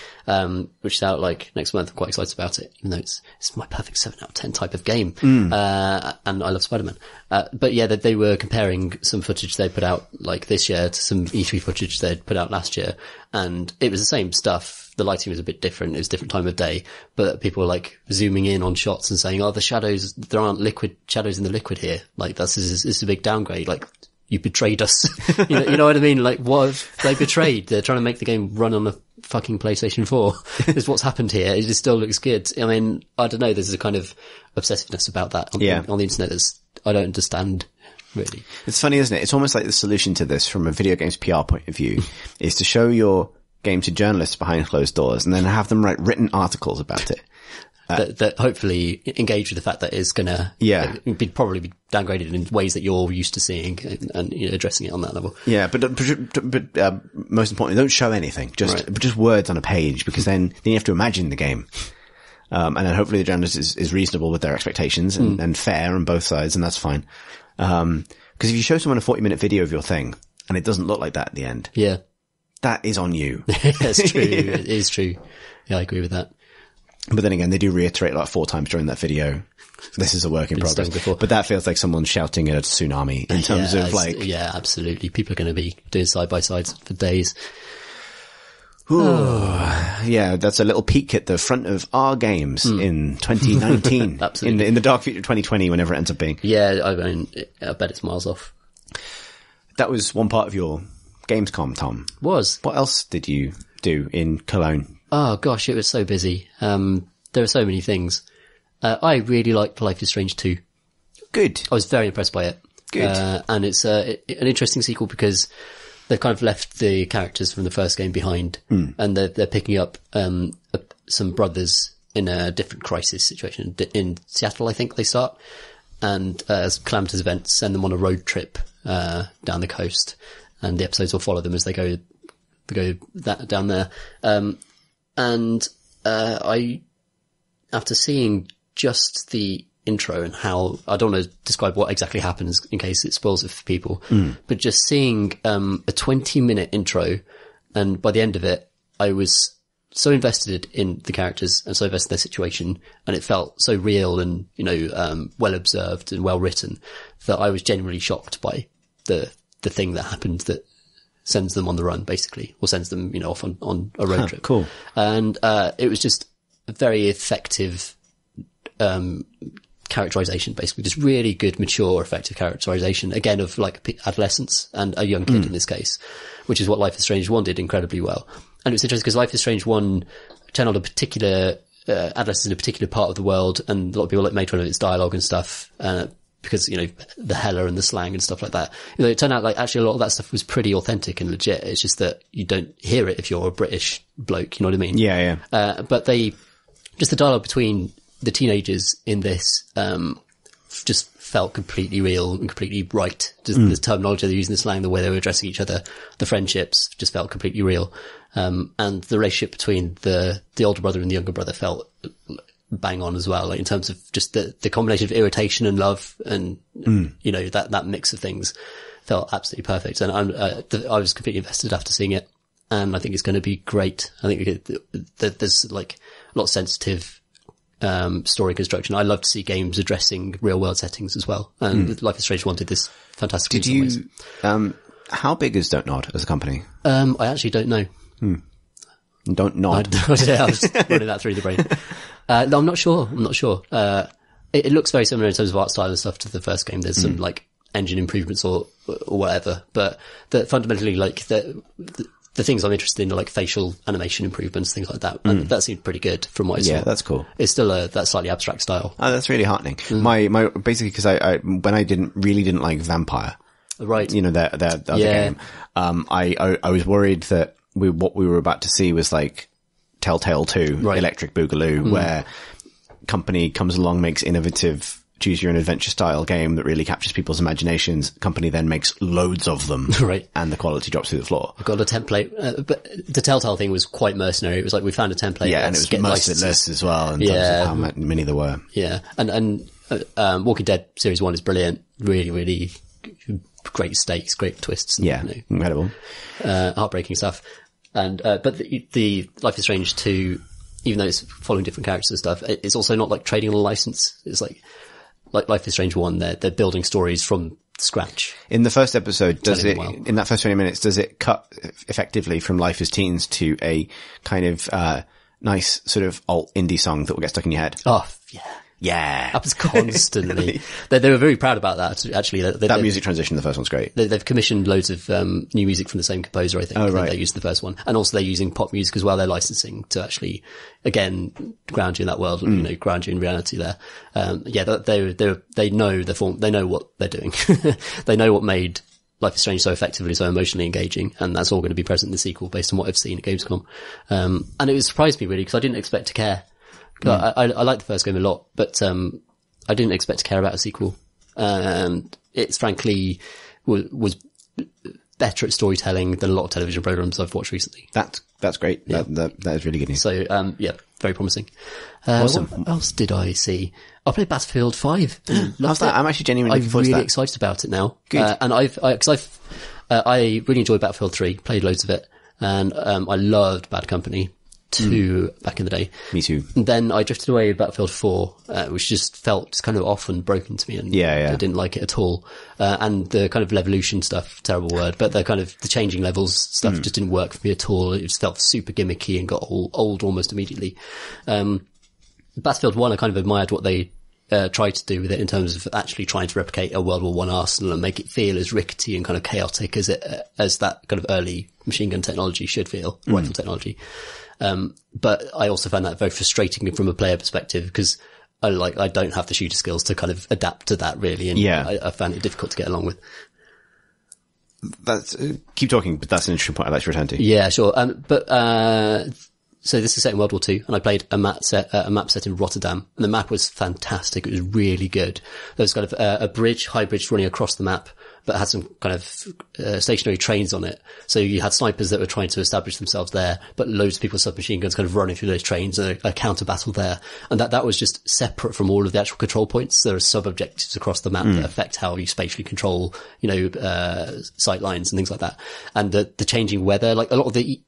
which is out like next month. I'm quite excited about it, even though it's my perfect 7 out of 10 type of game. And I love Spider-Man. But yeah, they were comparing some footage they put out like this year to some E3 footage they'd put out last year. And it was the same stuff. The lighting was a bit different. It was a different time of day, but people were like zooming in on shots and saying, "Oh, the shadows, there aren't shadows in the liquid here. Like this is a big downgrade. Like you betrayed us." you know what I mean? Like what have they betrayed? They're trying to make the game run on a fucking PlayStation 4. Is what's happened here. It just still looks good. I mean, I don't know. There's a kind of obsessiveness about that on the internet I don't understand. Really. It's funny, isn't it? It's almost like the solution to this from a video games PR point of view is to show your game to journalists behind closed doors and then have them write written articles about it. That hopefully engage with the fact that it's gonna probably be downgraded in ways that you're used to seeing and addressing it on that level. Yeah, but most importantly, don't show anything. Just words on a page, because then you have to imagine the game. And then hopefully the journalist is reasonable with their expectations and fair on both sides, and that's fine. Because if you show someone a 40-minute video of your thing and it doesn't look like that at the end, that is on you. That's true. It is true. Yeah, I agree with that. But then again, they do reiterate like 4 times during that video, this is a work in progress. But that feels like someone shouting at a tsunami in terms of like... Yeah, absolutely. People are going to be doing side-by-sides for days. Yeah, that's a little peek at the front of our games in 2019. Absolutely. In the dark future of 2020, whenever it ends up being. Yeah, I mean, I bet it's miles off. That was one part of your Gamescom, Tom. Was. What else did you do in Cologne? Oh gosh, it was so busy. There were so many things. I really liked Life is Strange 2. Good. I was very impressed by it. Good. And it's an interesting sequel because they've kind of left the characters from the first game behind, and they're picking up some brothers in a different crisis situation. In Seattle, I think they start, and as calamitous events send them on a road trip down the coast, and the episodes will follow them as they go down there. And I, after seeing just the intro and how, I don't want to describe what exactly happens in case it spoils it for people, but just seeing a 20-minute intro, and by the end of it, I was so invested in the characters and so invested in their situation, and it felt so real and, well observed and well written, that I was genuinely shocked by the thing that happened that sends them on the run, basically, or sends them, off on a road trip. Cool. And it was just a very effective characterization, basically, just really good, mature, effective characterization, again, of like adolescence and a young kid in this case, which is what Life is Strange 1 did incredibly well. And it's interesting because Life is Strange 1 channeled a particular adolescence in a particular part of the world, and a lot of people made fun of its dialogue and stuff, because, the hella and the slang and stuff like that. It turned out like actually a lot of that stuff was pretty authentic and legit. It's just that you don't hear it if you're a British bloke, you know what I mean? Yeah, yeah. But just the dialogue between the teenagers in this, just felt completely real and completely right. Just the terminology they're using, the slang, the way they were addressing each other, the friendships just felt completely real. And the relationship between the older brother and the younger brother felt bang on as well, like in terms of just the combination of irritation and love and, that mix of things felt absolutely perfect. And I was completely invested after seeing it. And I think it's going to be great. I think there's like a lot of sensitive, story construction. I love to see games addressing real world settings as well. And Life is Strange 1 did this fantastically. Did you, how big is Don't Nod as a company? I actually don't know. Don't Nod. I was running that through the brain. No, I'm not sure. It looks very similar in terms of art style and stuff to the first game. There's some like engine improvements or whatever, but fundamentally like the things I'm interested in are like facial animation improvements, things like that. And that seemed pretty good from what I saw. Yeah, that's cool. It's still that slightly abstract style. Oh, that's really heartening. My basically, because I when I didn't like Vampire, right? The other game, I was worried that what we were about to see was like Telltale 2, Electric Boogaloo, where company comes along, makes innovative choose your own adventure style game that really captures people's imaginations. Company then makes loads of them. Right. And the quality drops through the floor. I've got a template, but the Telltale thing was quite mercenary. It was like, we found a template. Yeah, and it was merciless as well in terms of how many there were. Yeah. And Walking Dead Series 1 is brilliant. Really, really great stakes, great twists. And, Yeah, incredible. Heartbreaking stuff. And, but the Life is Strange 2, even though it's following different characters and stuff, it's also not like trading on a license. It's like Life is Strange 1, they're building stories from scratch. In the first episode, Well. in that first 20 minutes, does it cut effectively from Life as Teens to a kind of, nice sort of alt indie song that will get stuck in your head? Oh, yeah. Yeah. Happens constantly. They were very proud about that, actually. That music transition, the first one's great. They've commissioned loads of new music from the same composer, I think. Oh, right. They used the first one. And also they're using pop music as well. They're licensing to actually, again, ground you in that world, ground you in reality there. They know the form, they know what they're doing. They know what made Life is Strange so effectively, so emotionally engaging, and that's all going to be present in the sequel based on what I've seen at Gamescom. And it surprised me really, because I didn't expect to care. I liked the first game a lot, but I didn't expect to care about a sequel. It's frankly was better at storytelling than a lot of television programs I've watched recently. That's great. Yeah. That is really good news. So, very promising. Awesome. What else did I see? I played Battlefield 5. How's that? I'm actually genuinely looking forward to that. I'm really excited about it now. Good. And I really enjoyed Battlefield 3, played loads of it, and I loved Bad Company 2 back in the day. Me too. And then I drifted away with Battlefield 4, which just felt just kind of off and broken to me, and I didn't like it at all. And the kind of Levolution stuff, terrible word, but the kind of the changing levels stuff just didn't work for me at all. It just felt super gimmicky and got old almost immediately. Battlefield 1, I kind of admired what they tried to do with it in terms of actually trying to replicate a World War I arsenal and make it feel as rickety and kind of chaotic as that kind of early machine gun technology should feel, rifle technology. But I also found that very frustrating from a player perspective, because I don't have the shooter skills to kind of adapt to that really. And I found it difficult to get along with. Keep talking, but that's an interesting point I'd like to return to. Yeah, sure. So this is set in World War II, and I played a map set in Rotterdam, and the map was fantastic. It was really good. There was kind of a high bridge running across the map, but had some kind of stationary trains on it. So you had snipers that were trying to establish themselves there, but loads of people with submachine guns kind of running through those trains, and a counter battle there. And that was just separate from all of the actual control points. There are sub-objectives across the map that affect how you spatially control, sight lines and things like that. And the changing weather, like a lot of the,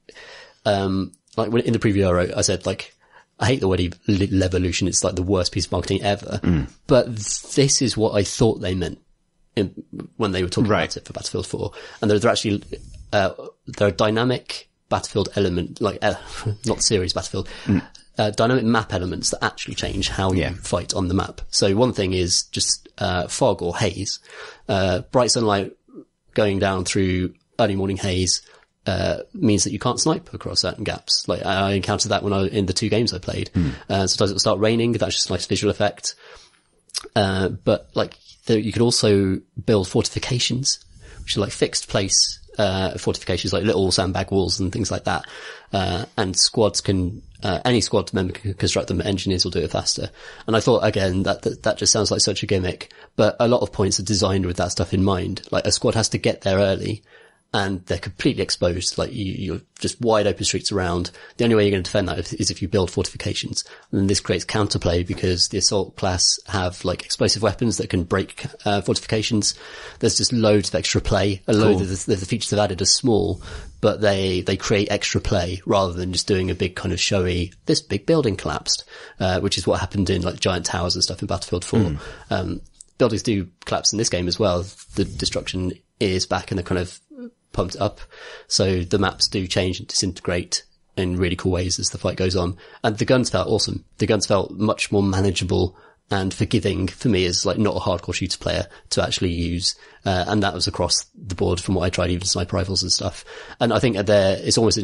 like when in the preview I wrote, I said like, I hate the word Levolution. It's like the worst piece of marketing ever. But this is what I thought they meant when they were talking about it for Battlefield 4. And there are actually, there are dynamic Battlefield element, like, not series Battlefield, dynamic map elements that actually change how you fight on the map. So one thing is just, fog or haze, bright sunlight going down through early morning haze, means that you can't snipe across certain gaps. Like I encountered that in the 2 games I played. Sometimes it'll start raining. That's just a nice visual effect. But like you could also build fortifications, which are like fixed place, fortifications, like little sandbag walls and things like that. And squads can, any squad member can construct them, engineers will do it faster. And I thought, again, that just sounds like such a gimmick, but a lot of points are designed with that stuff in mind. Like a squad has to get there early, and they're completely exposed. Like you're just wide open streets around. The only way you're going to defend that is if you build fortifications. And then this creates counterplay, because the assault class have like explosive weapons that can break fortifications. There's just loads of extra play. A load of the features they've added are small, but they create extra play rather than just doing a big kind of showy, this big building collapsed, which is what happened in like giant towers and stuff in Battlefield 4. Buildings do collapse in this game as well. The destruction is back and they're kind of pumped up. So the maps do change and disintegrate in really cool ways as the fight goes on. And the guns felt awesome. The guns felt much more manageable and forgiving for me as like not a hardcore shooter player to actually use. And that was across the board from what I tried, even sniper rifles and stuff. And I think it's almost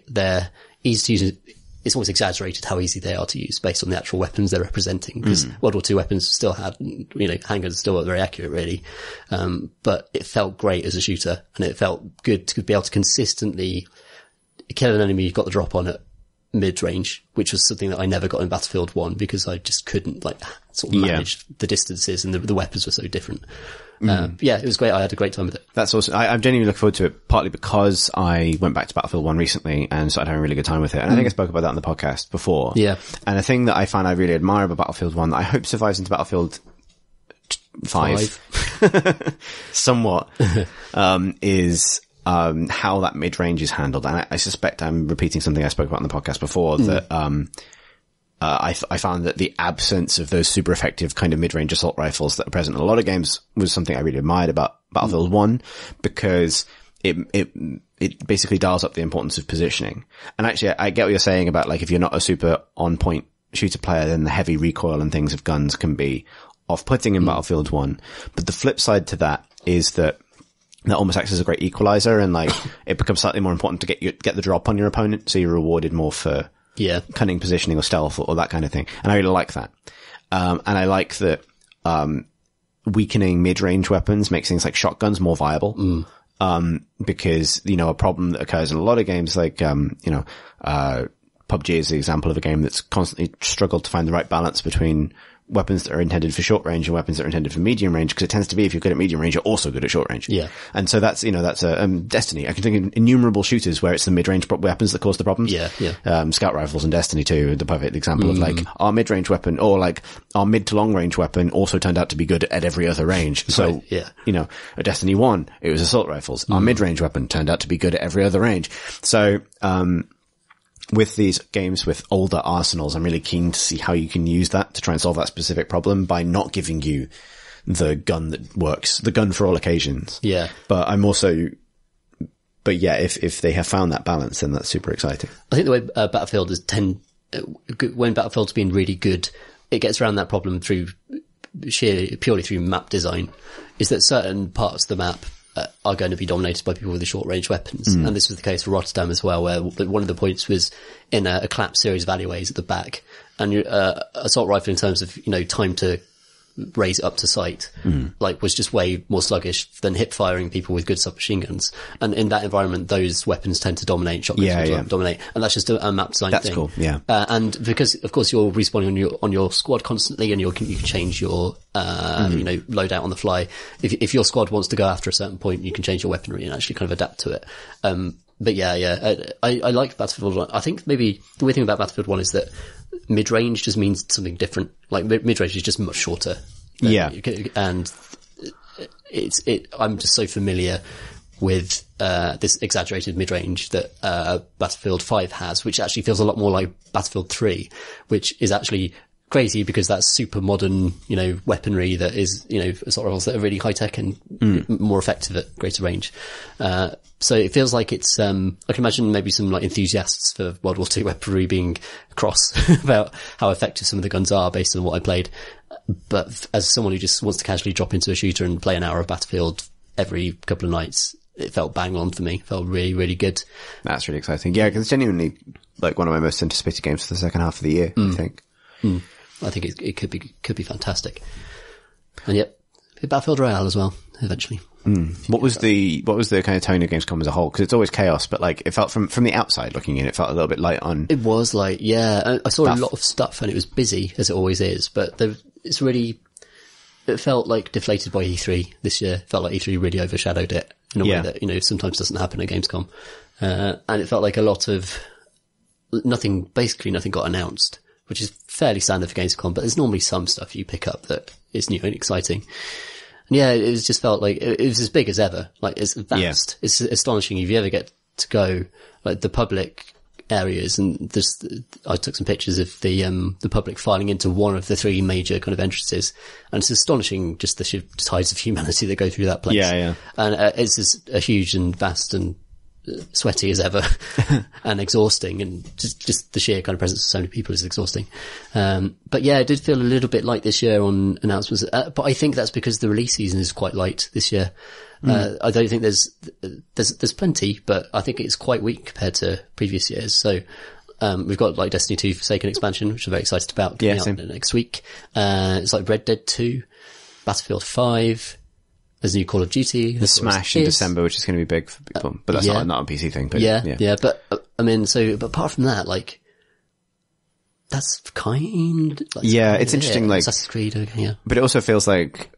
they're easy to use. It's almost exaggerated how easy they are to use based on the actual weapons they're representing, because World War II weapons still had, handguns still weren't very accurate really. But it felt great as a shooter, and it felt good to be able to consistently kill an enemy you've got the drop on at mid-range, which was something that I never got in Battlefield 1 because I just couldn't sort of manage the distances, and the weapons were so different. It was great. I had a great time with it. That's awesome. I'm genuinely looking forward to it, partly because I went back to Battlefield 1 recently and started having a really good time with it. And I think I spoke about that on the podcast before. Yeah. And a thing that I find I really admire about Battlefield 1 that I hope survives into Battlefield 5. Somewhat, is, how that mid-range is handled. And I suspect I'm repeating something I spoke about on the podcast before, that, I found that the absence of those super effective kind of mid-range assault rifles that are present in a lot of games was something I really admired about Battlefield 1, because it basically dials up the importance of positioning. And actually, I get what you're saying about, like, if you're not a super on-point shooter player, then the heavy recoil and things of guns can be off-putting in Battlefield 1. But the flip side to that is that almost acts as a great equalizer, and, like, it becomes slightly more important to get the drop on your opponent, so you're rewarded more for cunning positioning or stealth or that kind of thing. And I really like that. And I like that, weakening mid-range weapons makes things like shotguns more viable. Because, a problem that occurs in a lot of games, like, PUBG is the example of a game that's constantly struggled to find the right balance between weapons that are intended for short range and weapons that are intended for medium range, because it tends to be, if you're good at medium range, you're also good at short range. Yeah. And so that's, that's a, Destiny. I can think of innumerable shooters where it's the mid-range weapons that cause the problems. Yeah, yeah. Scout rifles in Destiny 2 are the perfect example of, like, our mid-range weapon, or, like, our mid to long range weapon also turned out to be good at every other range. So, at Destiny 1, it was assault rifles. Our mid-range weapon turned out to be good at every other range. So, with these games with older arsenals, I'm really keen to see how you can use that to try and solve that specific problem by not giving you the gun that works, the gun for all occasions. Yeah. But if they have found that balance, then that's super exciting. I think the way Battlefield is when Battlefield's been really good, it gets around that problem purely through map design, is that certain parts of the map are going to be dominated by people with the short range weapons. And this was the case for Rotterdam as well, where one of the points was in a collapsed series of alleyways at the back, and assault rifle, in terms of, time to raise it up to sight, was just way more sluggish than hip firing people with good submachine guns. And in that environment, those weapons tend to dominate, shotguns dominate, and that's just a map design thing. That's cool, yeah. And because, of course, you're respawning on your squad constantly, and you can change your, loadout on the fly. If your squad wants to go after a certain point, you can change your weaponry and actually kind of adapt to it. But I like Battlefield 1. I think maybe the weird thing about Battlefield 1 is that mid-range just means something different. Like, mid-range is just much shorter. And I'm just so familiar with, this exaggerated mid-range that, Battlefield 5 has, which actually feels a lot more like Battlefield 3, which is actually crazy because that's super modern, weaponry that is, sort of that are really high tech and more effective at greater range. So it feels like it's, I can imagine maybe some, like, enthusiasts for World War II weaponry being cross about how effective some of the guns are based on what I played. But as someone who just wants to casually drop into a shooter and play an hour of Battlefield every couple of nights, it felt bang on for me. It felt really, really good. That's really exciting. Yeah, because it's genuinely, like, one of my most anticipated games for the second half of the year, I think. I think it could be fantastic. And yep, Battlefield Royale as well, eventually. What was the kind of tone of Gamescom as a whole? Because it's always chaos, but, like, it felt from the outside looking in, it felt a little bit light on. It was like, yeah, I saw a lot of stuff, and it was busy, as it always is, but it felt like deflated by E3 this year. It felt like E3 really overshadowed it in a way that, sometimes doesn't happen at Gamescom. And it felt like a lot of basically nothing got announced, which is fairly standard for Gamescom, but there's normally some stuff you pick up that is new and exciting. And yeah, it just felt like it was as big as ever. Like, it's vast. Yeah. It's astonishing if you ever get to go, like, the public areas, and I took some pictures of the public filing into one of the three major kind of entrances, and it's astonishing just the tides of humanity that go through that place. Yeah. And it's as huge and vast and sweaty as ever and exhausting, and just the sheer kind of presence of so many people is exhausting. But yeah, it did feel a little bit light this year on announcements, but I think that's because the release season is quite light this year. I don't think there's plenty, but I think it's quite weak compared to previous years. So, we've got, like, Destiny 2 Forsaken expansion, which I'm very excited about, coming out next week. It's like Red Dead 2, Battlefield 5, there's a new Call of Duty. The Smash in December, which is going to be big for people, but that's not a PC thing. But yeah. But I mean, but apart from that, like, that's it's interesting. Like, Assassin's Creed, but it also feels like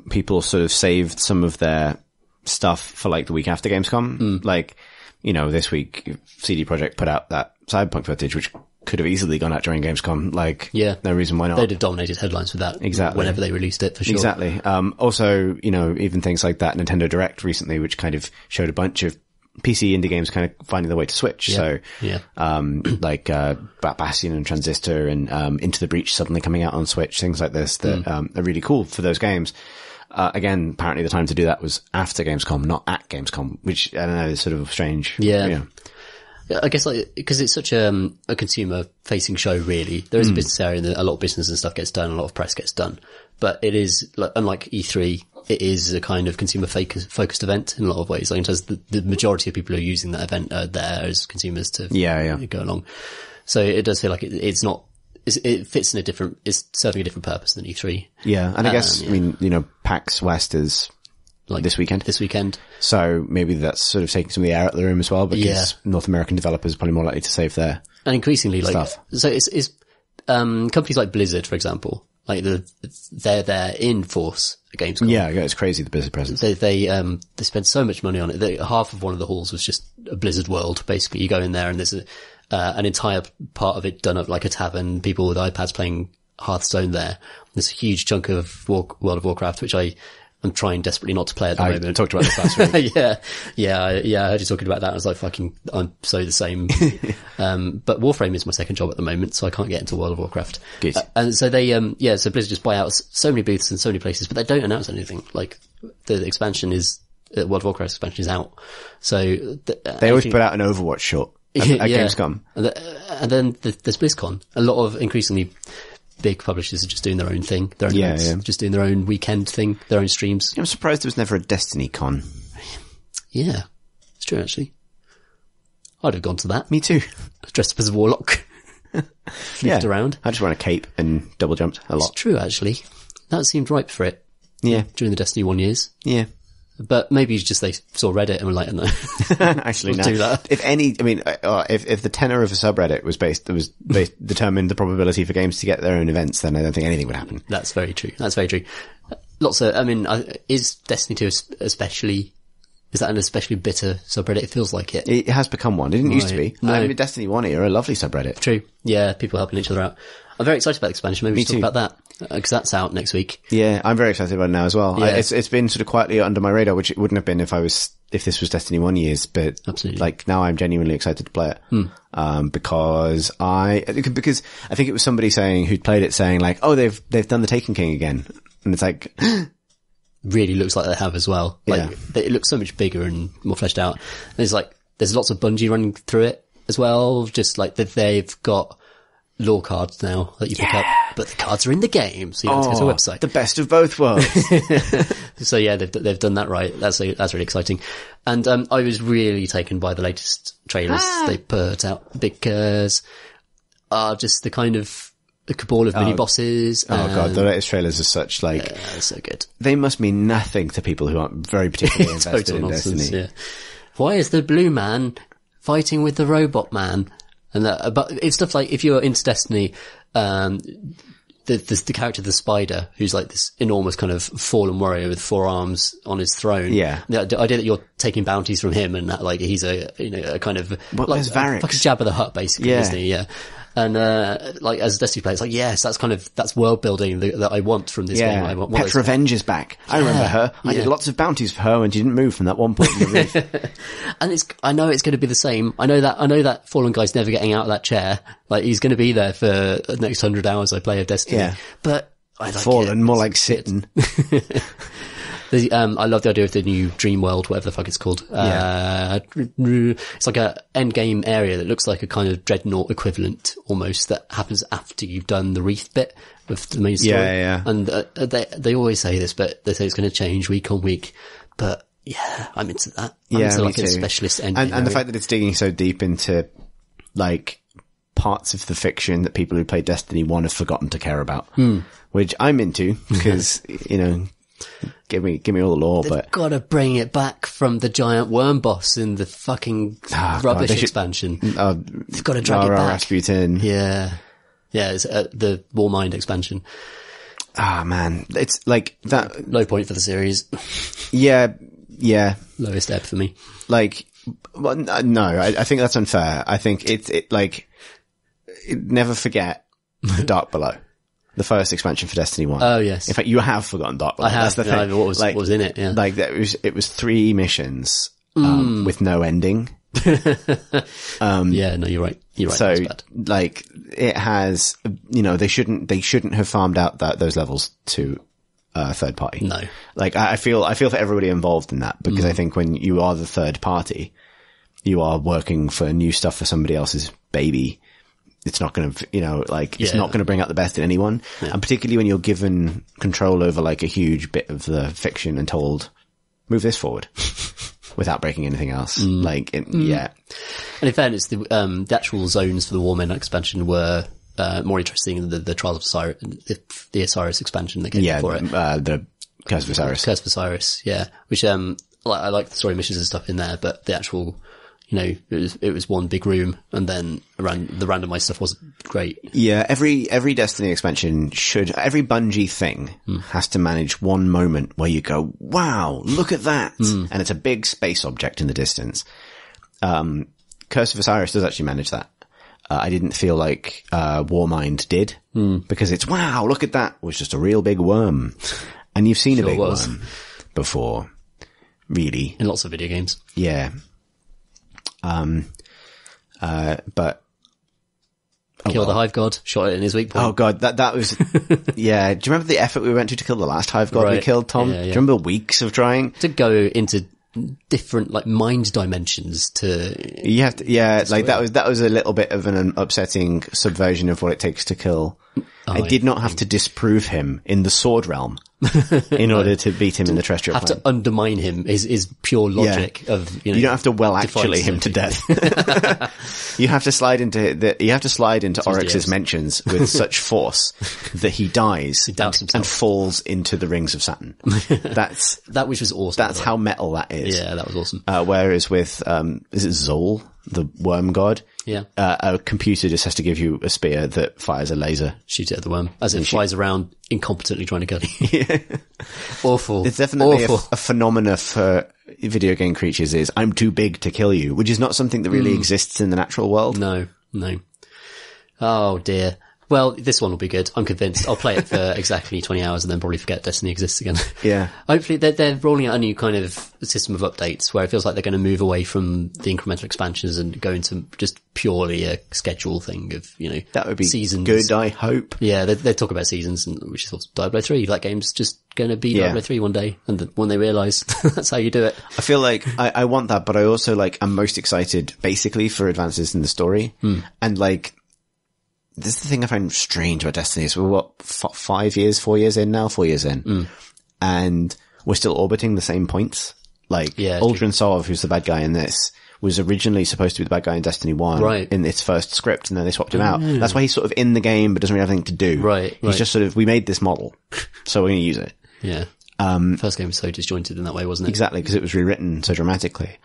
people sort of saved some of their stuff for, like, the week after Gamescom. Like, this week CD Projekt put out that Cyberpunk footage, which could have easily gone out during Gamescom. Like, Yeah. no reason why not. They'd have dominated headlines with that. Exactly. Whenever they released it, for sure. Exactly. Also, you know, even things like that Nintendo Direct recently, which kind of showed a bunch of PC indie games kind of finding their way to Switch. Yeah. So, like, Bastion and Transistor and, Into the Breach suddenly coming out on Switch, things like this that, are really cool for those games. Again, apparently the time to do that was after Gamescom, not at Gamescom, which I don't know is sort of strange. Yeah. You know. I guess because it's such a consumer facing show, really. There is a business area and a lot of business and stuff gets done, a lot of press gets done. But it is, like, unlike E3, it is a kind of consumer focused event in a lot of ways. Like, in terms of the majority of people who are using that event are there as consumers to go along. So it does feel like it fits in it's serving a different purpose than E3. Yeah. And I guess, I mean, you know, PAX West is like this weekend. So maybe that's sort of taking some of the air out of the room as well, because North American developers are probably more likely to save their and increasingly stuff. So it's companies like Blizzard, for example, like they're there in force at Gamescom. Yeah, it's crazy, the Blizzard presence. They spend so much money on it. Half of one of the halls was just a Blizzard world, basically. You go in there and there's an entire part of it done up like a tavern, people with iPads playing Hearthstone there. There's a huge chunk of World of Warcraft, which I'm trying desperately not to play at the moment. I talked about this last week. I heard you talking about that. I was like, I'm so the same. But Warframe is my second job at the moment, so I can't get into World of Warcraft. Good. And so so Blizzard just buy out so many booths in so many places, but they don't announce anything. Like, the expansion World of Warcraft expansion is out. So, they always put out an Overwatch short at Gamescom. And then there's BlizzCon. A lot of increasingly big publishers are just doing their own thing, their own events, just doing their own weekend thing, their own streams. I'm surprised there was never a Destiny con. Yeah, it's true, actually. I'd have gone to that. Me too. Dressed up as a warlock. Flipped around. I just ran a cape and double jumped a lot. It's true, actually. That seemed ripe for it. Yeah. During the Destiny 1 years. Yeah. But maybe it's just they saw Reddit and were like, no. Actually, no. Do that. If the tenor of a subreddit was determined the probability for games to get their own events, then I don't think anything would happen. That's very true. Is Destiny 2 is that an especially bitter subreddit? It feels like it. It has become one. It didn't used to be. No. I mean, Destiny 1 era, a lovely subreddit. True. Yeah, people helping each other out. I'm very excited about the expansion. Maybe we should talk about that, because that's out next week. Yeah, I'm very excited about it now as well. Yeah. It's been sort of quietly under my radar, which it wouldn't have been if this was Destiny 1 years, but absolutely, like, now I'm genuinely excited to play it. Because I think it was somebody who'd played it saying like, oh, they've done the Taken King again. And it's like, really looks like they have as well. Like, it looks so much bigger and more fleshed out. And there's lots of Bungie running through it as well. Just like they've got lore cards now that you pick up, but the cards are in the game, so you don't have to go to a website. The best of both worlds. So yeah, they've done that right. That's really exciting. And I was really taken by the latest trailers they put out, because just the kind of the cabal of mini bosses. Oh god, the latest trailers are such like so good. They must mean nothing to people who aren't very particularly invested in nonsense, Destiny. Yeah. Why is the blue man fighting with the robot man? And but it's stuff like, if you're into Destiny, the character, the Spider, who's like this enormous kind of fallen warrior with 4 arms on his throne. Yeah. The idea that you're taking bounties from him, and that, like, he's a kind of, well, like, Varix. like a Jabba the Hutt, basically, isn't he? Yeah. And, like, as a Destiny player, it's like, yes, that's world building that I want from this game. I want Petra Venge is back. I remember her. I did lots of bounties for her when she didn't move from that one point in the roof. And I know it's going to be the same. I know that Fallen guy's never getting out of that chair. Like, he's going to be there for the next 100 hours I play of Destiny. Yeah. But I like Fallen, more like sitting. I love the idea of the new Dream World, whatever the fuck it's called. It's like a end game area that looks like a kind of Dreadnought equivalent, almost, that happens after you've done the Wreath bit of the main story. Yeah. And they always say this, but they say it's going to change week on week. But yeah, I'm into that. I'm into like a specialist end game and the fact that it's digging so deep into like parts of the fiction that people who play Destiny 1 have forgotten to care about, which I'm into, because give me all the lore. They've got to bring it back from the giant worm boss in the fucking rubbish expansion. They've got to drag it back. Rasputin. Yeah, it's the Warmind expansion. Ah, man, it's like that low point for the series. Yeah. Lowest ebb for me. Like, well, no, I think that's unfair. I think it like, never forget Dark Below, the first expansion for Destiny 1. Oh, yes. In fact, you have forgotten Dark Below. I have. That's the thing. What was in it? Yeah. Like it was 3 missions, with no ending. Yeah, no, you're right. You're right. So, That's bad. like, it has, they shouldn't have farmed out those levels to third party. No. Like, I feel for everybody involved in that, because I think when you are the third party, you are working for new stuff for somebody else's baby. It's not going to, it's not going to bring out the best in anyone. Yeah. And particularly when you're given control over like a huge bit of the fiction and told, move this forward. Without breaking anything else. Yeah. And in fairness, the actual zones for the Warmen expansion were more interesting than the Trials of Osiris, the Osiris expansion that came before it. The Curse of Osiris. Curse of Osiris, yeah. Which, I like the story missions and stuff in there, but the actual, it was one big room, and then the randomized stuff wasn't great. Yeah, every Destiny expansion every Bungie thing has to manage one moment where you go, wow, look at that. And it's a big space object in the distance. Curse of Osiris does actually manage that. I didn't feel like, Warmind did, because it's, wow, look at that. It was just a real big worm. And you've seen a big worm before, really. In lots of video games. Yeah. But kill the Hive God, shot it in his weak point. Oh god, that was, yeah. Do you remember the effort we went to kill the last Hive God we killed, Tom? Yeah. Do you remember weeks of trying? To go into different, mind dimensions to... You have to, that was a little bit of an upsetting subversion of what it takes to kill. I did not have to disprove him in the sword realm in order to beat him in the terrestrial plane. Have to undermine him is pure logic of, you don't have to actually him to death. You have to slide into Oryx's mentions with such force that he dies and falls into the rings of Saturn. That which was awesome. That's how metal that is. Yeah, that was awesome. Whereas with, is it Zol, the worm god? Yeah. A computer just has to give you a spear that fires a laser. Shoot it at the worm as it flies around incompetently trying to kill you. Yeah. Awful. It's definitely a phenomena for video game creatures is, I'm too big to kill you, which is not something that really exists in the natural world. No. Oh dear. Well, this one will be good. I'm convinced. I'll play it for exactly 20 hours and then probably forget Destiny exists again. Yeah. Hopefully they're rolling out a new kind of system of updates where it feels like they're going to move away from the incremental expansions and go into just purely a schedule thing of, that would be seasons. Good, I hope. Yeah, they talk about seasons, and which is sort of Diablo 3. That game's just going to be Diablo 3 one day, and when they realise that's how you do it. I feel like I want that, but I also I'm most excited basically for advances in the story. And this is the thing I find strange about Destiny is we're 4 years in. And we're still orbiting the same points. Uldren Sov, who's the bad guy in this, was originally supposed to be the bad guy in Destiny 1 in its first script, and then they swapped him out. That's why he's sort of in the game, but doesn't really have anything to do. Right. He's just sort of, we made this model, so we're going to use it. Yeah. First game was so disjointed in that way, wasn't it? Exactly, because it was rewritten so dramatically.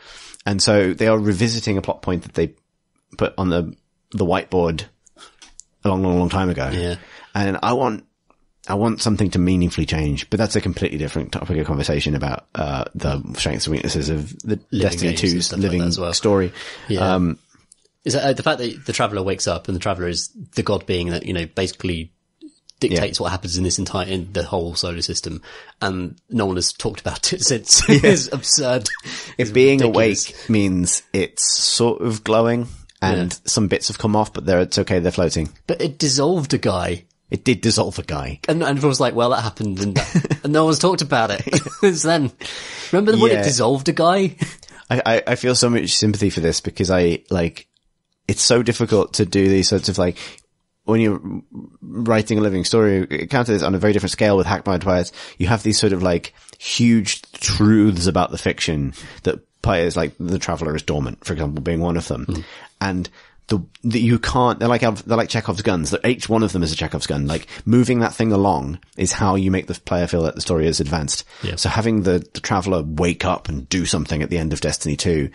And so they are revisiting a plot point that they put on the whiteboard a long time ago. Yeah. And I want something to meaningfully change, but that's a completely different topic of conversation about, the strengths and weaknesses of the Destiny 2's living story. Yeah. Is that the fact that the Traveller wakes up and the Traveller is the god being that, basically dictates what happens in in the whole solar system, and no one has talked about it since. It's absurd. If being awake means it's sort of glowing, and some bits have come off, but it's okay, they're floating. But it dissolved a guy. It did dissolve a guy. And everyone was like, well, that happened, and no one's talked about it since then. Remember when it dissolved a guy? I feel so much sympathy for this, because it's so difficult to do these sorts of when you're writing a living story, counter this on a very different scale with hack modifiers. You have these sort of huge truths about the fiction that players the Traveller is dormant, for example, being one of them. And you can't, they're like Chekhov's guns. Each one of them is a Chekhov's gun. Moving that thing along is how you make the player feel that the story is advanced. Yeah. So having the Traveller wake up and do something at the end of Destiny 2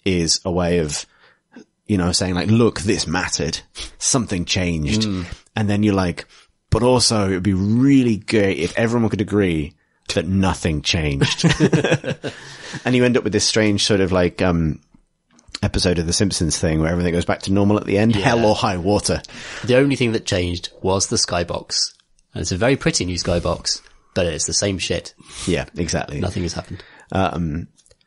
is a way of, saying look, this mattered. Something changed. And then you're but also it would be really great if everyone could agree that nothing changed. And you end up with this strange sort of episode of The Simpsons thing where everything goes back to normal at the end. Yeah. Hell or high water. The only thing that changed was the skybox. And it's a very pretty new skybox, but it's the same shit. Yeah, exactly. Nothing has happened.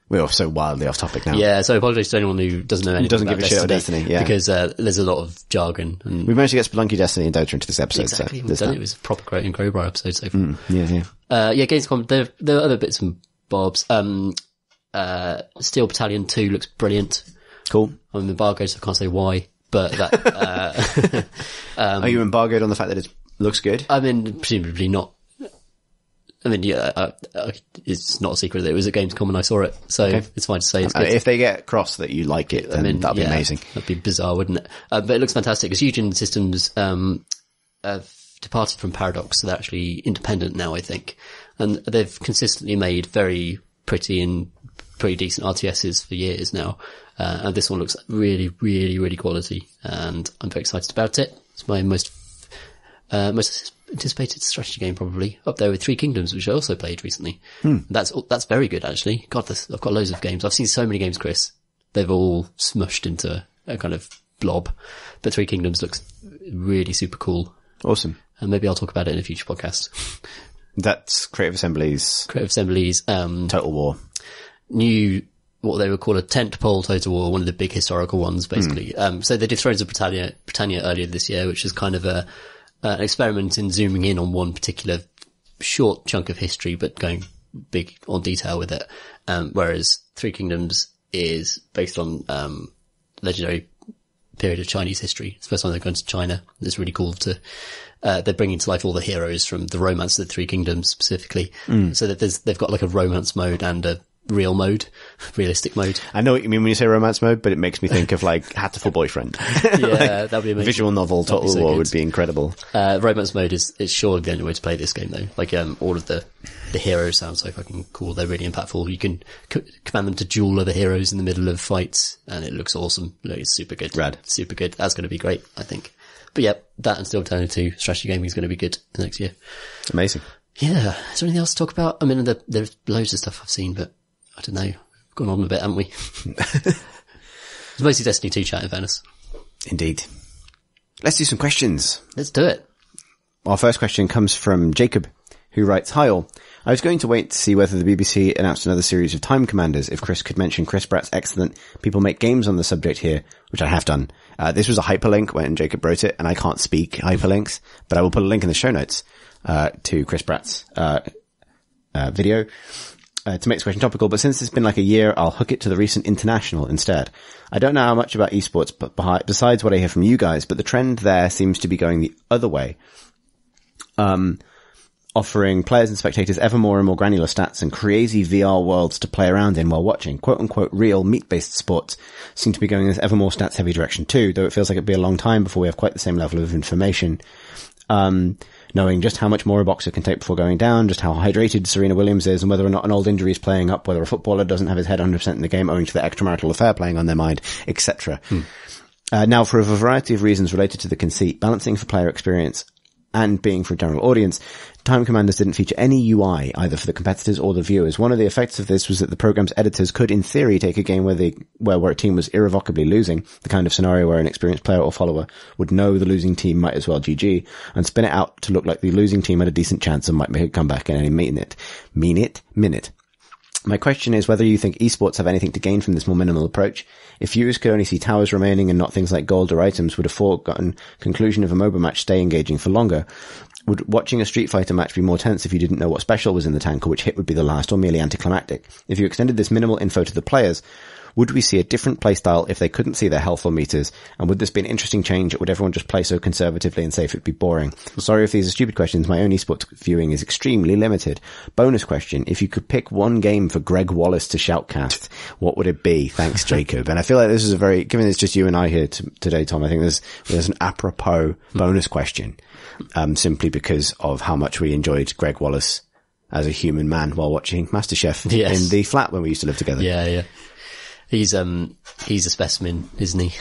We're so wildly off topic now. Yeah, so apologies to anyone who doesn't know anything doesn't about give a shit about Destiny, yeah. Because there's a lot of jargon. And We managed to get Spelunky, Destiny and Dota into this episode. exactly, So we've done it. It was a proper Great and Crowbar episode so far. yeah. Yeah, Gamescom, there are other bits and bobs. Steel Battalion 2 looks brilliant. Cool. I'm embargoed, so I can't say why, but that, Are you embargoed on the fact that it looks good? I mean, presumably not. I mean, yeah, it's not a secret that it was at Gamescom and I saw it, so it's fine to say it's good. If they get across that you like it, then that'd be amazing. That'd be bizarre, wouldn't it? But it looks fantastic. It's Eugene Systems, have departed from Paradox, so they're actually independent now, I think. And they've consistently made very pretty and pretty decent RTSs for years now. And this one looks really, really, really quality. And I'm very excited about it. It's my most anticipated strategy game, probably up there with Three Kingdoms, which I also played recently. That's very good, actually. God, I've got loads of games. I've seen so many games, Chris. They've all smushed into a kind of blob, but Three Kingdoms looks really super cool. Awesome. And maybe I'll talk about it in a future podcast. That's Creative Assembly's Total War. New, what they would call a tentpole Total War, one of the big historical ones, basically. So they did Thrones of Britannia earlier this year, which is kind of an experiment in zooming in on one particular short chunk of history, but going big on detail with it. Whereas Three Kingdoms is based on, legendary period of Chinese history. It's the first time they've gone to China. It's really cool to, they're bringing to life all the heroes from the Romance of the Three Kingdoms specifically. So that they've got like a romance mode and a realistic mode. I know what you mean when you say romance mode, but it makes me think of like Hatful Boyfriend. Yeah, that'd be amazing. Visual novel Total War would be incredible. Romance mode is surely the only way to play this game though. Like, all of the heroes sound so fucking cool. They're really impactful. You can command them to duel other heroes in the middle of fights and it looks awesome. Like, it's super good. Rad. Super good. That's going to be great, I think. But yeah, that and Steel Battalion 2 strategy gaming is going to be good next year. Amazing. Yeah. Is there anything else to talk about? I mean, there's loads of stuff I've seen, but I don't know. We've gone on a bit, haven't we? It's mostly Destiny 2 chat, in fairness. Indeed. Let's do some questions. Let's do it. Our first question comes from Jacob, who writes, "Hi all. I was going to wait to see whether the BBC announced another series of Time Commanders, if Chris could mention Chris Pratt's excellent People Make Games on the subject here, which I have done. This was a hyperlink when Jacob wrote it, and I can't speak hyperlinks, but I will put a link in the show notes to Chris Pratt's video to make this question topical, but since it's been like a year, I'll hook it to the recent International instead. I don't know how much about esports besides what I hear from you guys, but the trend there seems to be going the other way. Offering players and spectators ever more and more granular stats and crazy VR worlds to play around in while watching. Quote-unquote real meat-based sports seem to be going in this ever more stats-heavy direction too, though it feels like it'll be a long time before we have quite the same level of information. Knowing just how much more a boxer can take before going down, just how hydrated Serena Williams is, and whether or not an old injury is playing up, whether a footballer doesn't have his head 100% in the game owing to the extramarital affair playing on their mind, etc. Now, for a variety of reasons related to the conceit, balancing for player experience and being for a general audience, Time Commanders didn't feature any UI, either for the competitors or the viewers. One of the effects of this was that the program's editors could, in theory, take a game where a team was irrevocably losing, the kind of scenario where an experienced player or follower would know the losing team might as well GG, and spin it out to look like the losing team had a decent chance and might make a comeback in any minute. My question is whether you think esports have anything to gain from this more minimal approach. If viewers could only see towers remaining and not things like gold or items, would a foregone conclusion of a MOBA match stay engaging for longer? Would watching a Street Fighter match be more tense if you didn't know what special was in the tank or which hit would be the last, or merely anticlimactic? If you extended this minimal info to the players, would we see a different playstyle if they couldn't see their health or meters? And would this be an interesting change, or would everyone just play so conservatively and safe it'd be boring? Sorry if these are stupid questions, my own esports viewing is extremely limited. Bonus question, if you could pick one game for Greg Wallace to shoutcast, what would it be? Thanks, Jacob. And I feel like this is given it's just you and I here today, Tom, I think there's an apropos bonus question, simply because of how much we enjoyed Greg Wallace as a human man while watching MasterChef in the flat when we used to live together. Yeah. He's a specimen, isn't he?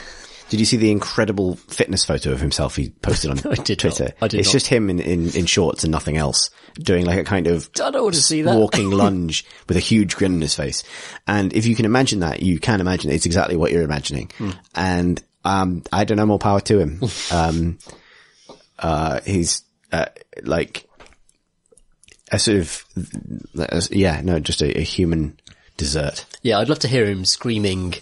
Did you see the incredible fitness photo of himself he posted on Twitter? I did it's not. just him in shorts and nothing else, doing like a kind of I don't want to see that. walking lunge with a huge grin on his face. And if you can imagine that, you can imagine it's exactly what you're imagining. And I don't know, more power to him. He's like a sort of just a human dessert. Yeah, I'd love to hear him screaming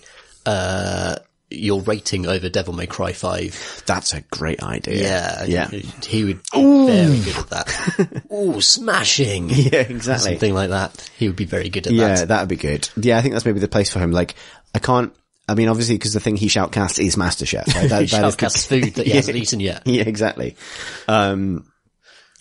your rating over Devil May Cry 5. That's a great idea. Yeah. He would be very good at that. Ooh, smashing. Yeah, exactly. Something like that. He would be very good at that. Yeah, that would be good. Yeah, I think that's maybe the place for him. Like, obviously, because the thing he shoutcasts is MasterChef. Right? He shoutcasts food that he hasn't eaten yet. Yeah, exactly. And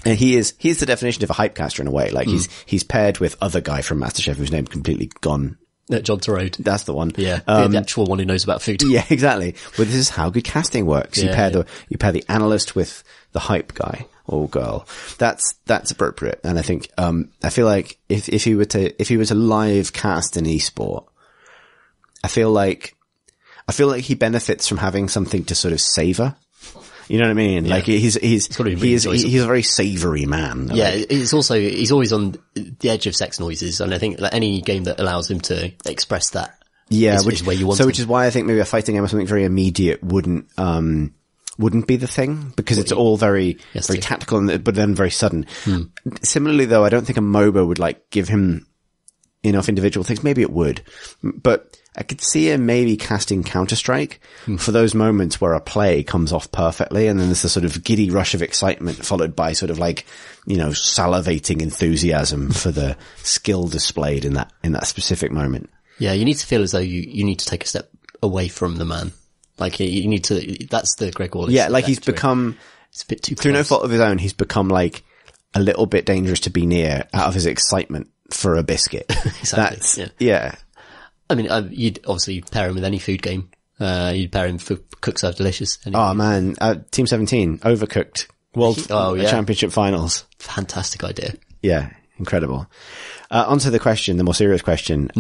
he's the definition of a hypecaster in a way. Like, he's paired with other guy from MasterChef whose name's completely gone. John Turode. That's the one. Yeah, the actual one who knows about food. Yeah, exactly. Well, this is how good casting works. You pair the analyst with the hype guy or girl. That's appropriate. And I think, I feel like if he were to live cast an esport, I feel like he benefits from having something to sort of savor. You know what I mean? Yeah. Like he's a very savory man. Yeah, he's always on the edge of sex noises, and I think that any game that allows him to express that, is where you want. Which is why I think maybe a fighting game or something very immediate wouldn't be the thing, because it's all very tactical but then very sudden. Similarly, though, I don't think a MOBA would like give him enough individual things. Maybe it would, but I could see him maybe casting Counter-Strike for those moments where a play comes off perfectly, and then there's a sort of giddy rush of excitement followed by sort of like, salivating enthusiasm for the skill displayed in that specific moment. Yeah, you need to feel as though you need to take a step away from the man. Like you need to, that's the Greg Wallace. Yeah, like he's become, it's a bit too through close. no fault of his own, he's become like a little bit dangerous to be near out of his excitement for a biscuit. Exactly. Yeah. I mean, you'd obviously pair him with any food game. You'd pair him for Cook Serve Delicious. Oh man, Team 17, Overcooked, World Championship Finals. Fantastic idea. Yeah, incredible. Onto the more serious question.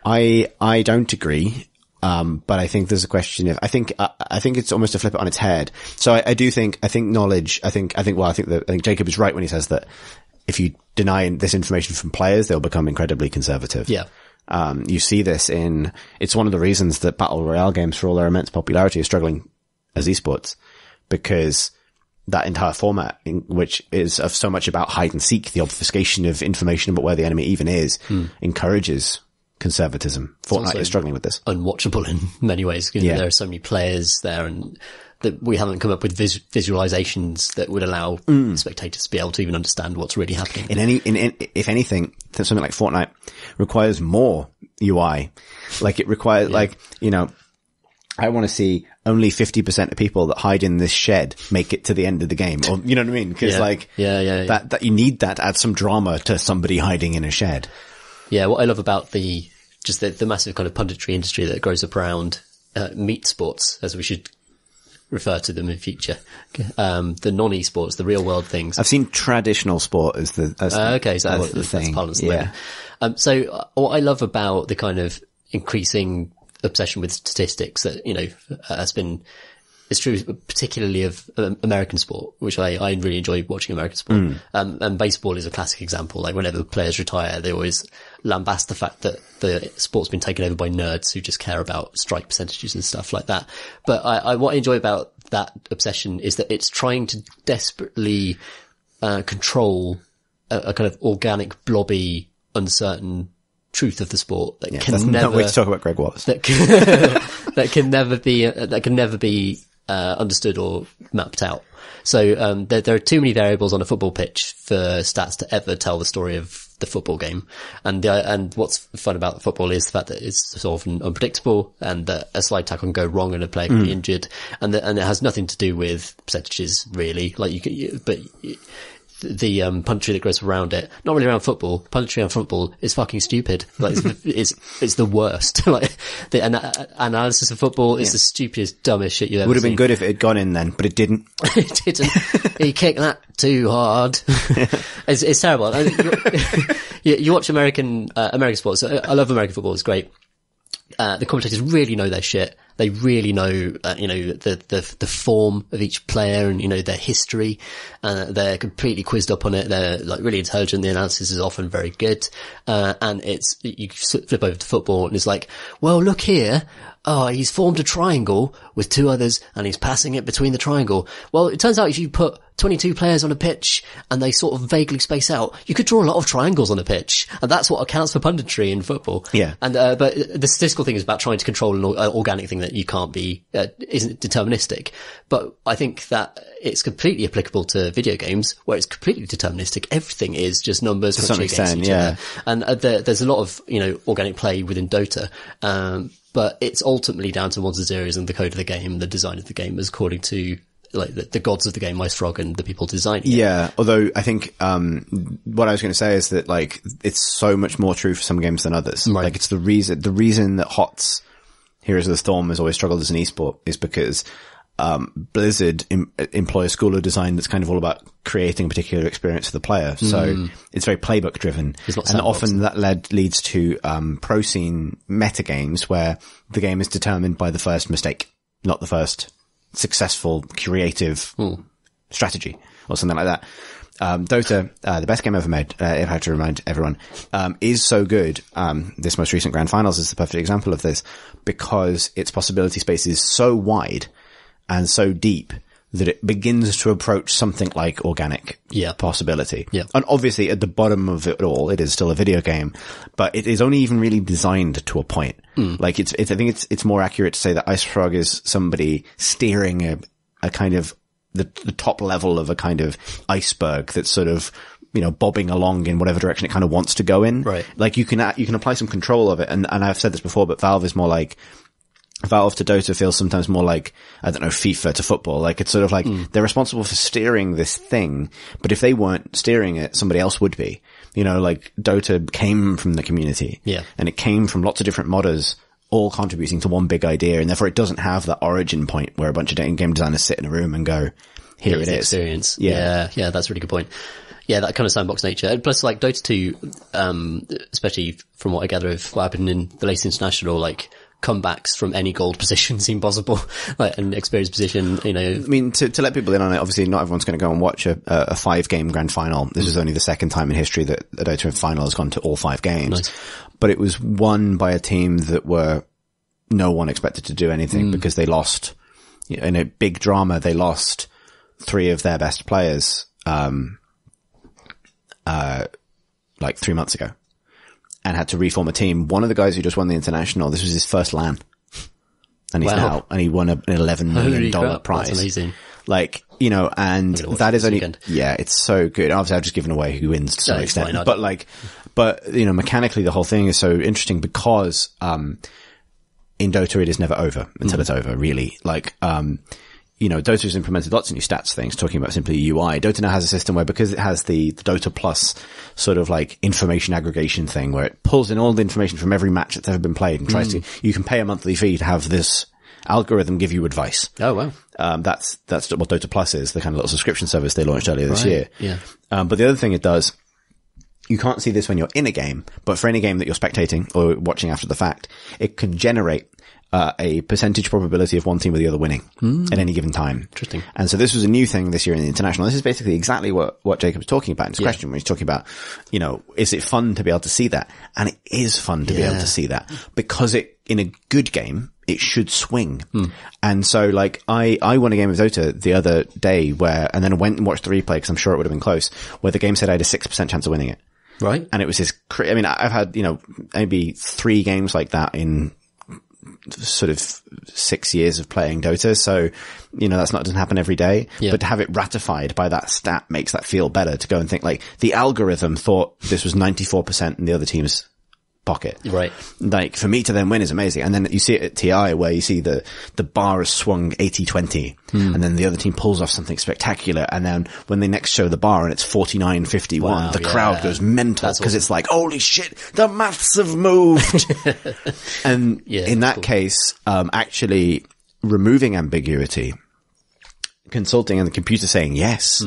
I don't agree. But I think there's a question of, I think it's almost to flip it on its head. So I think knowledge, I think Jacob is right when he says that if you deny this information from players, they'll become incredibly conservative. Yeah. You see this it's one of the reasons that Battle Royale games, for all their immense popularity, are struggling as esports, because that entire format, which is of so much about hide and seek, the obfuscation of information about where the enemy even is, encourages conservatism. Fortnite is struggling with this. Unwatchable in many ways. There are so many players there, and that we haven't come up with visualizations that would allow spectators to be able to even understand what's really happening. If anything, something like Fortnite requires more UI. Like it requires, I want to see only 50% of people that hide in this shed make it to the end of the game. Or, you know what I mean? Cause that you need that to add some drama to somebody hiding in a shed. Yeah, what I love about the massive kind of punditry industry that grows up around meat sports, as we should refer to them in future, the non-esports, the real world things. I've seen traditional sport as the thing. Yeah. So what I love about the kind of increasing obsession with statistics that it's true, particularly of American sport, which I really enjoy watching American sport. And baseball is a classic example. Like whenever players retire, they always lambast the fact that the sport's been taken over by nerds who just care about strike percentages and stuff like that. But what I enjoy about that obsession is that it's trying to desperately control a kind of organic, blobby, uncertain truth of the sport that can never. Can't wait to talk about Greg Wallace. That can never be understood or mapped out. So there are too many variables on a football pitch for stats to ever tell the story of the football game. And what's fun about football is the fact that it's often unpredictable, and that a slight tackle can go wrong and a player can be injured, and it has nothing to do with percentages really. Like the punditry that goes around it, not really around football. Punditry around football is fucking stupid. Like it's the worst. Like the analysis of football is the stupidest, dumbest shit you ever. Would have been good if it had gone in then, but it didn't. It didn't. He kicked that too hard. It's terrible. You watch American sports. I love American football. It's great. The commentators really know their shit, They really know, the form of each player and, their history. They're completely quizzed up on it. They're like really intelligent. The analysis is often very good. And you flip over to football and it's like, well, look here. Oh, he's formed a triangle with two others and he's passing it between the triangle. Well, it turns out if you put 22 players on a pitch and they sort of vaguely space out, you could draw a lot of triangles on a pitch. And that's what accounts for punditry in football. Yeah. And, but the statistical thing is about trying to control an organic thing that you can't be, isn't deterministic. But I think that it's completely applicable to video games where it's completely deterministic. Everything is just numbers to some extent, yeah. And there's a lot of, organic play within Dota. But it's ultimately down to ones and zeros and the code of the game, the design of the game, as according to like the gods of the game, Ice Frog, and the people designing it. Yeah, although I think what I was going to say is that like it's so much more true for some games than others. Right. Like it's the reason that HOTS Heroes of the Storm has always struggled as an esport is because Blizzard employ a school of design that's kind of all about creating a particular experience for the player. So it's very playbook driven. And often that leads to pro scene metagames where the game is determined by the first mistake, not the first successful creative strategy or something like that. Dota, the best game ever made, if I have to remind everyone, is so good. This most recent Grand Finals is the perfect example of this because its possibility space is so wide and so deep that it begins to approach something like organic possibility. Yeah. And obviously at the bottom of it all, it is still a video game, but it is only even really designed to a point. Like I think it's more accurate to say that Ice Frog is somebody steering a kind of the top level of a kind of iceberg that's sort of, bobbing along in whatever direction it kind of wants to go in. Right. Like you can apply some control of it. And I've said this before, but Valve to Dota feels sometimes more like, I don't know, FIFA to football. Like it's sort of like they're responsible for steering this thing, but if they weren't steering it, somebody else would be. Like Dota came from the community. Yeah. And it came from lots of different modders all contributing to one big idea, and therefore it doesn't have that origin point where a bunch of game designers sit in a room and go, here it is. Experience. Yeah, that's a really good point. Yeah, that kind of sandbox nature. And plus, like, Dota 2, especially from what I gather of what happened in the latest international, like, comebacks from any gold position seem possible, like an experienced position, I mean, to let people in on it, obviously not everyone's going to go and watch a 5-game grand final. This is only the second time in history that a Dota final has gone to all 5 games. Nice. But it was won by a team that no one expected to do anything because they lost, in a big drama, they lost 3 of their best players, like 3 months ago. And had to reform a team. One of the guys who just won the international, this was his first LAN. And he's now, and he won an $11 million prize. That's amazing. Like, and that is only, it's so good. Obviously I've just given away who wins to some extent, but mechanically the whole thing is so interesting because, in Dota it is never over until it's over, really. Like, Dota's implemented lots of new stats things, talking about simply UI. Dota now has a system where, because it has the Dota Plus sort of like information aggregation thing where it pulls in all the information from every match that's ever been played and tries to, you can pay a monthly fee to have this algorithm give you advice. Oh, wow. That's what Dota Plus is, the kind of little subscription service they launched earlier this year. Yeah. But the other thing it does, you can't see this when you're in a game, but for any game that you're spectating or watching after the fact, it can generate a percentage probability of one team or the other winning at any given time. Interesting. And so this was a new thing this year in the international. This is basically exactly what Jacob's talking about in his question, when he's talking about, is it fun to be able to see that? And it is fun to be able to see that because in a good game, it should swing. And so like I won a game of Dota the other day and then I went and watched the replay because I'm sure it would have been close, where the game said I had a 6% chance of winning it. Right. And it was I've had, maybe 3 games like that in sort of 6 years of playing Dota. So, doesn't happen every day, but to have it ratified by that stat makes that feel better, to go and think like the algorithm thought this was 94% in the other team's pocket. Right. Like for me to then win is amazing. And then you see it at TI where you see the bar is swung 80-20 and then the other team pulls off something spectacular. And then when they next show the bar and it's 49-51, the crowd goes mental because it's like, holy shit, the maths have moved. And in that case, actually removing ambiguity, consulting and the computer saying yes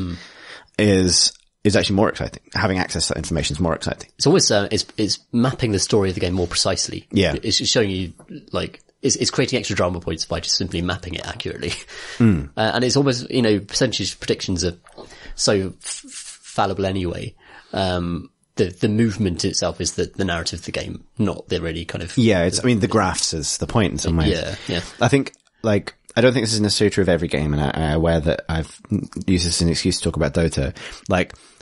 is actually more exciting. Having access to that information is more exciting. It's almost, it's mapping the story of the game more precisely. Yeah. It's just showing you, like, it's creating extra drama points by just simply mapping it accurately. And it's almost, percentage predictions are so fallible anyway. The movement itself is the narrative of the game, not the really kind of... Yeah, the graphs is the point in some ways. Yeah. I think, I don't think this is necessarily true of every game, and I'm aware that I've used this as an excuse to talk about Dota.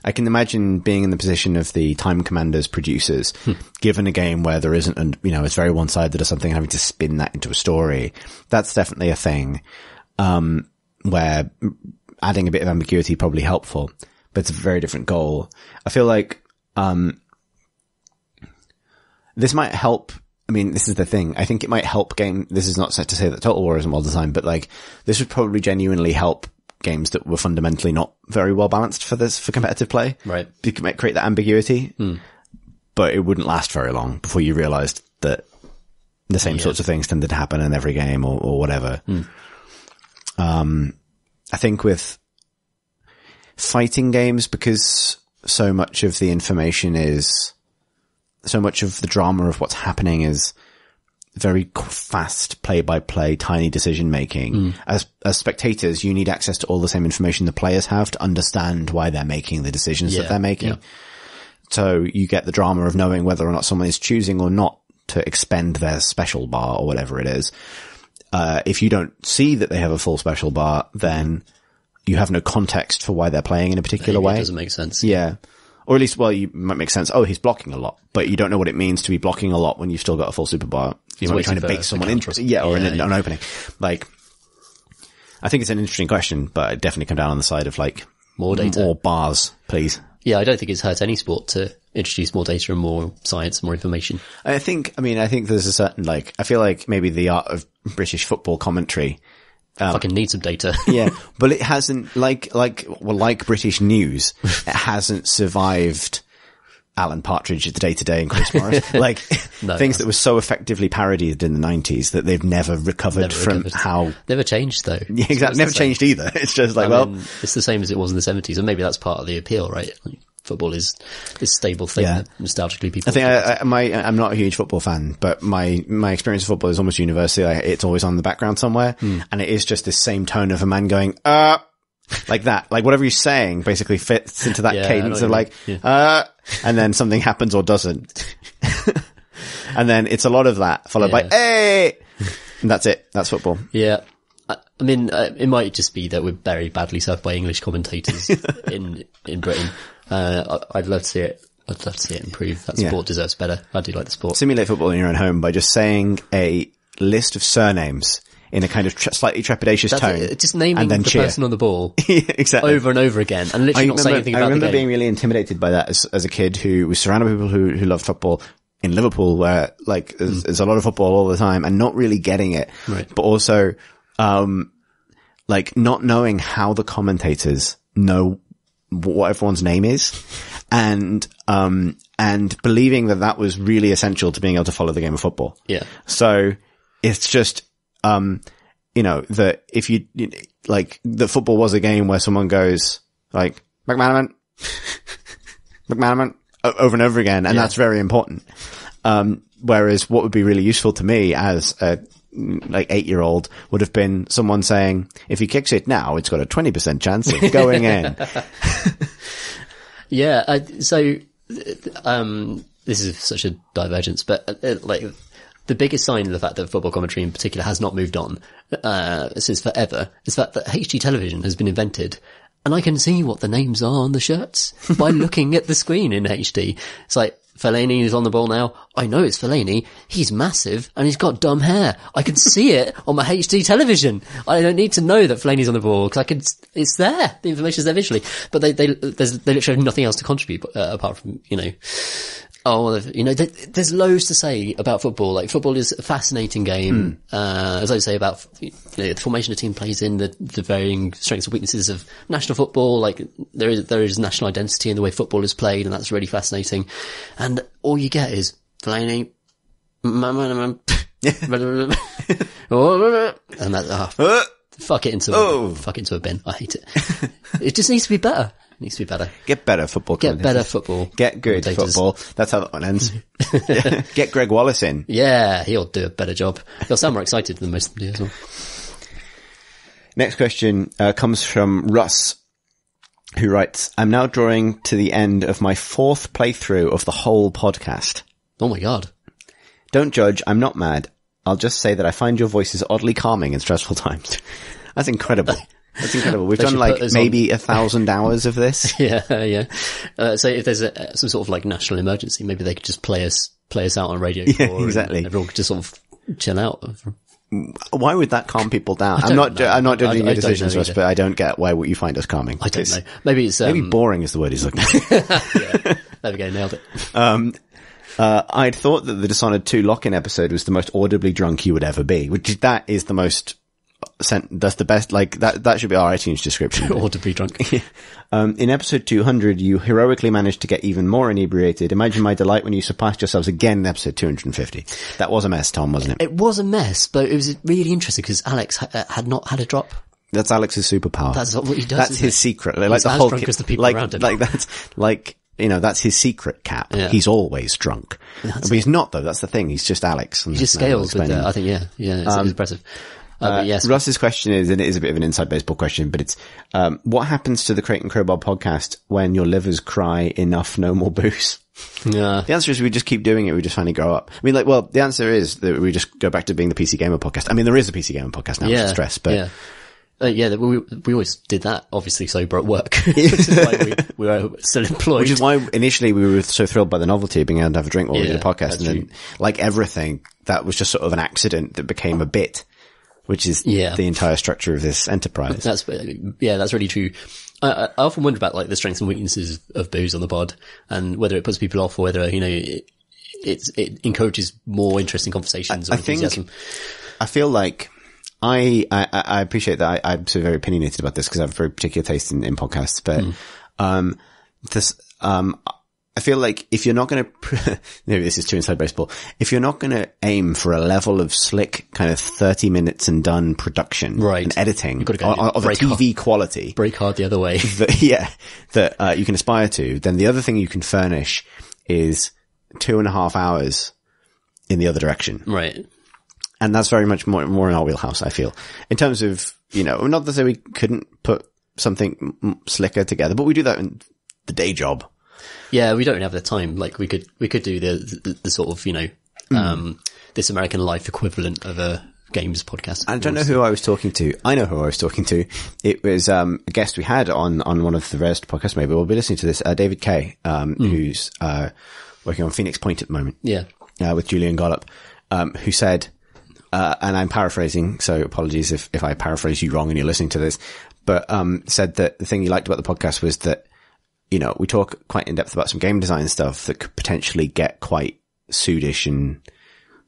I can imagine being in the position of the Time Commanders producers, given a game where there isn't, it's very one-sided or something, having to spin that into a story. That's definitely a thing, where adding a bit of ambiguity probably helpful, but it's a very different goal. I feel like, this might help. This is the thing. I think it might help this is not to say that Total War isn't well designed, but this would probably genuinely help games that were fundamentally not very well balanced for competitive play. Right. It might create that ambiguity, but it wouldn't last very long before you realized that the same sorts of things tended to happen in every game or whatever. I think with fighting games, because so much of the drama of what's happening is very fast play-by-play, tiny decision-making. As spectators, you need access to all the same information the players have to understand why they're making the decisions that they're making. So you get the drama of knowing whether or not someone is choosing or not to expend their special bar or whatever it is. If you don't see that they have a full special bar, then you have no context for why they're playing in a particular way. It doesn't make sense. Yeah. Or at least, you might make sense. Oh, he's blocking a lot, but you don't know what it means to be blocking a lot when you've still got a full super bar. You might be trying to bait someone into an opening. I think it's an interesting question, but it definitely come down on the side of more data, more bars, please. Yeah, I don't think it's hurt any sport to introduce more data and more science, more information. I think there's a certain, I feel like maybe the art of British football commentary, fucking need some data. Yeah, but it hasn't, like British news, it hasn't survived Alan Partridge at the Day-to-Day and Chris Morris. Things that were so effectively parodied in the 90s that they've never recovered from how... Never changed, though. Yeah, exactly. Never changed either. It's just it's the same as it was in the 70s, and maybe that's part of the appeal, right? Football is this stable thing that nostalgically people... I think I'm not a huge football fan, but my experience of football is almost universally, it's always on the background somewhere, and it is just this same tone of a man going, like that. Whatever he's saying basically fits into that cadence of and then something happens or doesn't. And then it's a lot of that, followed by, hey! And that's it. That's football. Yeah. It might just be that we're very badly served by English commentators in Britain. I'd love to see it. I'd love to see it improve. That sport deserves better. I do like the sport. Simulate football in your own home by just saying a list of surnames in a kind of slightly trepidatious tone. Just naming the person on the ball exactly. over and over again, and literally not saying anything about the game. I remember being really intimidated by that as a kid who was surrounded by people who loved football in Liverpool, where there's a lot of football all the time and not really getting it. Right. But also, not knowing how the commentators know what everyone's name is, and believing that was really essential to being able to follow the game of football. Yeah. So it's just, that if the football was a game where someone goes McManaman, over and over again, and that's very important. Whereas what would be really useful to me as a 8-year-old would have been someone saying, if he kicks it now, it's got a 20% chance of going in. Yeah. This is such a divergence, but the biggest sign of the fact that football commentary in particular has not moved on, since forever is the fact that HD television has been invented. And I can see what the names are on the shirts by looking at the screen in HD. It's Fellaini is on the ball now. I know it's Fellaini. He's massive and he's got dumb hair. I can see it on my HD television. I don't need to know that Fellaini's on the ball because it's there. The information's there visually. But they literally have nothing else to contribute, apart from, there's loads to say about football. Football is a fascinating game. As I say about, the formation a team plays in, the varying strengths and weaknesses of national football. There is national identity in the way football is played, and that's really fascinating. And all you get is Fellaini, and that, fuck it into a bin. I hate it. It just needs to be better. It needs to be better. Get better football. Get better football. Get good football. That's how that one ends. Get Greg Wallace in. Yeah, he'll do a better job. He'll sound more excited than most of them do as well. Next question comes from Russ, who writes, I'm now drawing to the end of my 4th playthrough of the whole podcast. Oh my God. Don't judge. I'm not mad. I'll just say that I find your voices oddly calming in stressful times. That's incredible. That's incredible. We've done like maybe 1,000 hours of this. Yeah. So if there's some sort of like national emergency, maybe they could just play us out on radio. Yeah, exactly. Everyone could just sort of chill out. Why would that calm people down? I'm not judging your decisions, Russ, but I don't get why would you find us calming. I don't know. Maybe maybe boring is the word he's looking for. Yeah. There we go. Nailed it. I'd thought that the Dishonored 2 lock-in episode was the most audibly drunk you would ever be, which that is the most, that's the best, like, that should be our iTunes description. Audibly drunk. In episode 200, you heroically managed to get even more inebriated. Imagine my delight when you surpassed yourselves again in episode 250. That was a mess, Tom, wasn't it? It was a mess, but it was really interesting because Alex had not had a drop. That's Alex's superpower. That's what he does. That's his secret. Like he's the as whole drunk as the people around him. Like that's like, that's his secret cap. Yeah. He's always drunk. But he's not though. That's the thing. He's just Alex. He just scales with I think, yeah. It's impressive. Yes. Russ's question is, and it is a bit of an inside baseball question, but it's, what happens to the Crate and Crowbar podcast when your livers cry enough, no more booze? Yeah. The answer is we just keep doing it. We just finally grow up. I mean, the answer is that we just go back to being the PC Gamer podcast. I mean, there is a PC Gamer podcast now, which is stress, but. Yeah. We always did that, obviously sober at work, which is why we were still employed. Which is why initially we were so thrilled by the novelty of being able to have a drink while we did a podcast. And then, like everything, that was just sort of an accident that became a bit, which is the entire structure of this enterprise. That's really true. I often wonder about like the strengths and weaknesses of booze on the pod and whether it puts people off or whether, it encourages more interesting conversations or enthusiasm. I feel like I appreciate that I'm so very opinionated about this because I have a very particular taste in podcasts, but, I feel like if you're not going to, maybe this is too inside baseball, if you're not going to aim for a level of slick kind of 30 minutes and done production and editing of a TV quality. Break hard the other way. that you can aspire to, then the other thing you can furnish is 2.5 hours in the other direction. Right. And that's very much more in our wheelhouse, I feel. In terms of, not to say we couldn't put something slicker together, but we do that in the day job. Yeah, we don't really have the time. Like we could do the sort of, This American Life equivalent of a games podcast. I don't know who I was talking to. I know who I was talking to. It was, a guest we had on one of the rarest podcasts. Maybe we'll be listening to this, David Kay, who's, working on Phoenix Point at the moment. Yeah. With Julian Gollop, who said, and I'm paraphrasing, so apologies if I paraphrase you wrong and you're listening to this, but, said that the thing he liked about the podcast was that, we talk quite in depth about some game design stuff that could potentially get quite pseudish and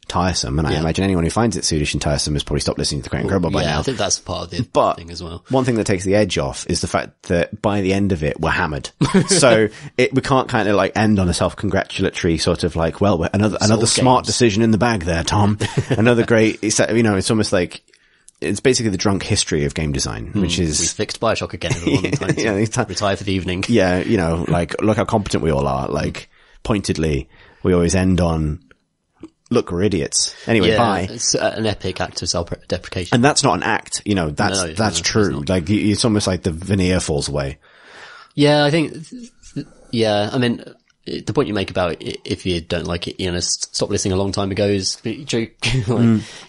tiresome. And I imagine anyone who finds it pseudish and tiresome has probably stopped listening to the Crate and Crowbar by now. I think that's part of the thing as well. One thing that takes the edge off is the fact that by the end of it, we're hammered. So we can't kind of like end on a self-congratulatory sort of like, well, another smart decision in the bag there, Tom. Another great, it's almost like, it's basically the drunk history of game design, which is... We fixed Bioshock again every time retire for the evening. Yeah, like, look how competent we all are. Like, pointedly, we always end on, look, we're idiots. Anyway, bye. It's an epic act of self-deprecation. And that's not an act, that's true. Like, it's almost like the veneer falls away. Yeah, I think, I mean... The point you make about if you don't like it, stop listening a long time ago is true.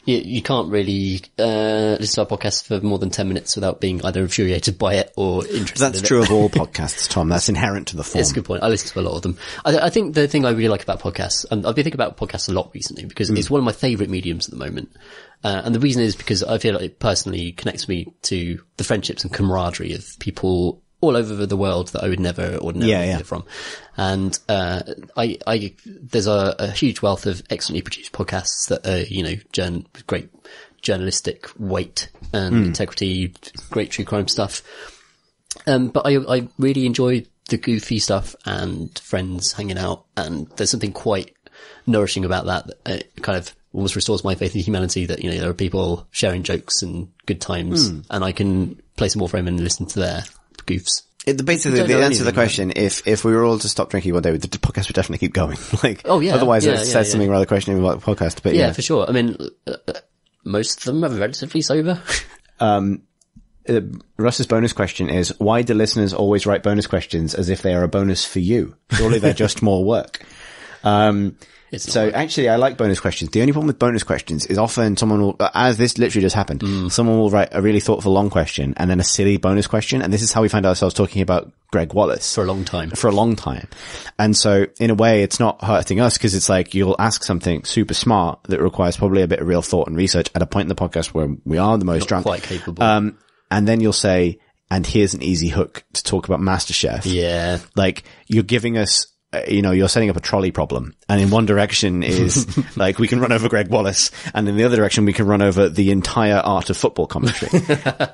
You can't really listen to our podcast for more than 10 minutes without being either infuriated by it or interested in it. That's true of all podcasts, Tom. That's inherent to the form. It's a good point. I listen to a lot of them. I think the thing I really like about podcasts, and I've been thinking about podcasts a lot recently because it's one of my favourite mediums at the moment. And the reason is because I feel like it personally connects me to the friendships and camaraderie of people all over the world that I would never ordinarily hear from. And, there's a huge wealth of excellently produced podcasts that are, with great journalistic weight and integrity, great true crime stuff. But I really enjoy the goofy stuff and friends hanging out. And there's something quite nourishing about that kind of almost restores my faith in humanity that, there are people sharing jokes and good times and I can play some Warframe and listen to their goofs. Basically, the answer to the question, if we were all to stop drinking one day, the podcast would definitely keep going. Otherwise it says something rather questionable about the podcast. But yeah, for sure. I mean, most of them are relatively sober. Russ's bonus question is, why do listeners always write bonus questions as if they are a bonus for you? Surely they're just more work. Actually, I like bonus questions. The only problem with bonus questions is often someone will, as this literally just happened, someone will write a really thoughtful long question and then a silly bonus question. And this is how we find ourselves talking about Greg Wallace. For a long time. And so in a way, it's not hurting us because it's like you'll ask something super smart that requires probably a bit of real thought and research at a point in the podcast where we are the most not drunk. Quite capable. And then you'll say, and here's an easy hook to talk about MasterChef. Yeah. Like, you're giving us, you're setting up a trolley problem. And in one direction is, like, we can run over Greg Wallace. And in the other direction, we can run over the entire art of football commentary.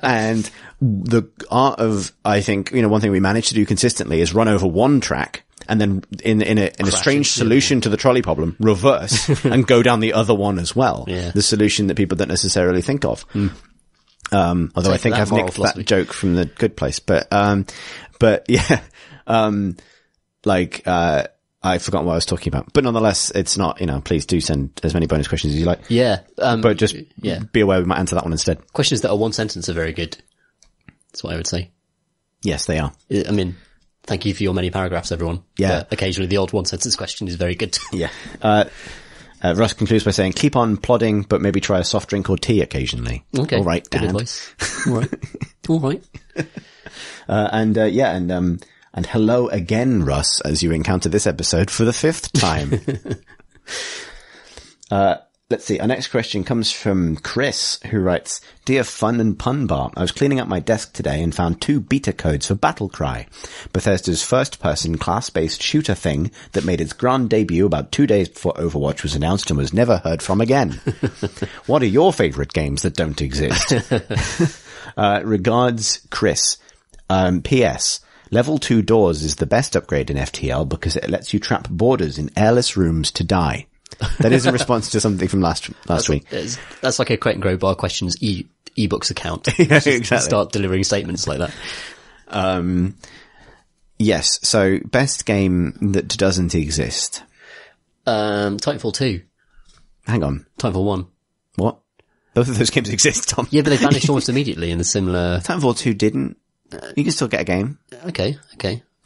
And the art of, I think, one thing we managed to do consistently is run over one track. And then in a strange solution to the trolley problem, reverse and go down the other one as well. Yeah. The solution that people don't necessarily think of. Although I think I've nicked that joke from The Good Place, but yeah, I've forgotten what I was talking about, but nonetheless, it's not, please do send as many bonus questions as you like. Yeah. But just be aware we might answer that one instead. Questions that are one sentence are very good. That's what I would say. Yes, they are. I mean, thank you for your many paragraphs, everyone. Yeah. But occasionally the odd one sentence question is very good. Yeah. Russ concludes by saying, keep on plodding, but maybe try a soft drink or tea occasionally. Okay. All right, good Dan. advice. All right. And hello again, Russ, as you encounter this episode for the 5th time. Let's see. Our next question comes from Chris, who writes, Dear Fun and Pun Bar, I was cleaning up my desk today and found 2 beta codes for Battlecry, Bethesda's first-person class-based shooter thing that made its grand debut about 2 days before Overwatch was announced and was never heard from again. What are your favorite games that don't exist? Regards, Chris. P.S. Level 2 doors is the best upgrade in FTL because it lets you trap boarders in airless rooms to die. That is in response to something from last week. That's like a Crate and Grow Bar Questions ebooks account. Yeah, exactly. Start delivering statements like that. Yes. So best game that doesn't exist. Titanfall 2. Hang on. Titanfall 1. What? Both of those games exist, Tom. Yeah, but they vanished almost immediately in a similar... Titanfall 2 didn't. You can still get a game. Okay.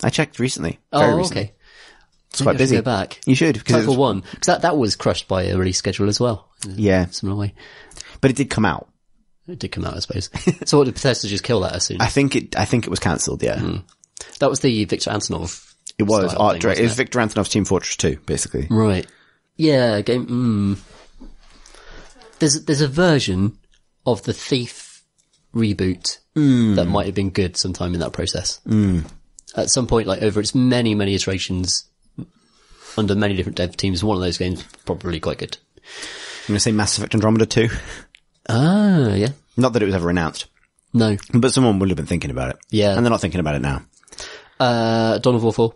I checked recently. Very recently. Okay. It's quite busy. Go back. You should. Titanfall 1. Because that was crushed by a release schedule as well. Yeah. Similar way. But it did come out. It did come out, I suppose. So what, did Bethesda just kill that as soon? I think it was cancelled, yeah. That was the Victor Antonov. It was art director. It was Victor Antonov's Team Fortress 2, basically. Right. Yeah, game, There's a version of the Thief reboot that might have been good sometime in that process. At some point, like over its many, many iterations, under many different dev teams, one of those games probably quite good. I'm going to say Mass Effect Andromeda 2. Ah, yeah. Not that it was ever announced. No. But someone would have been thinking about it. Yeah. And they're not thinking about it now. Dawn of War 4.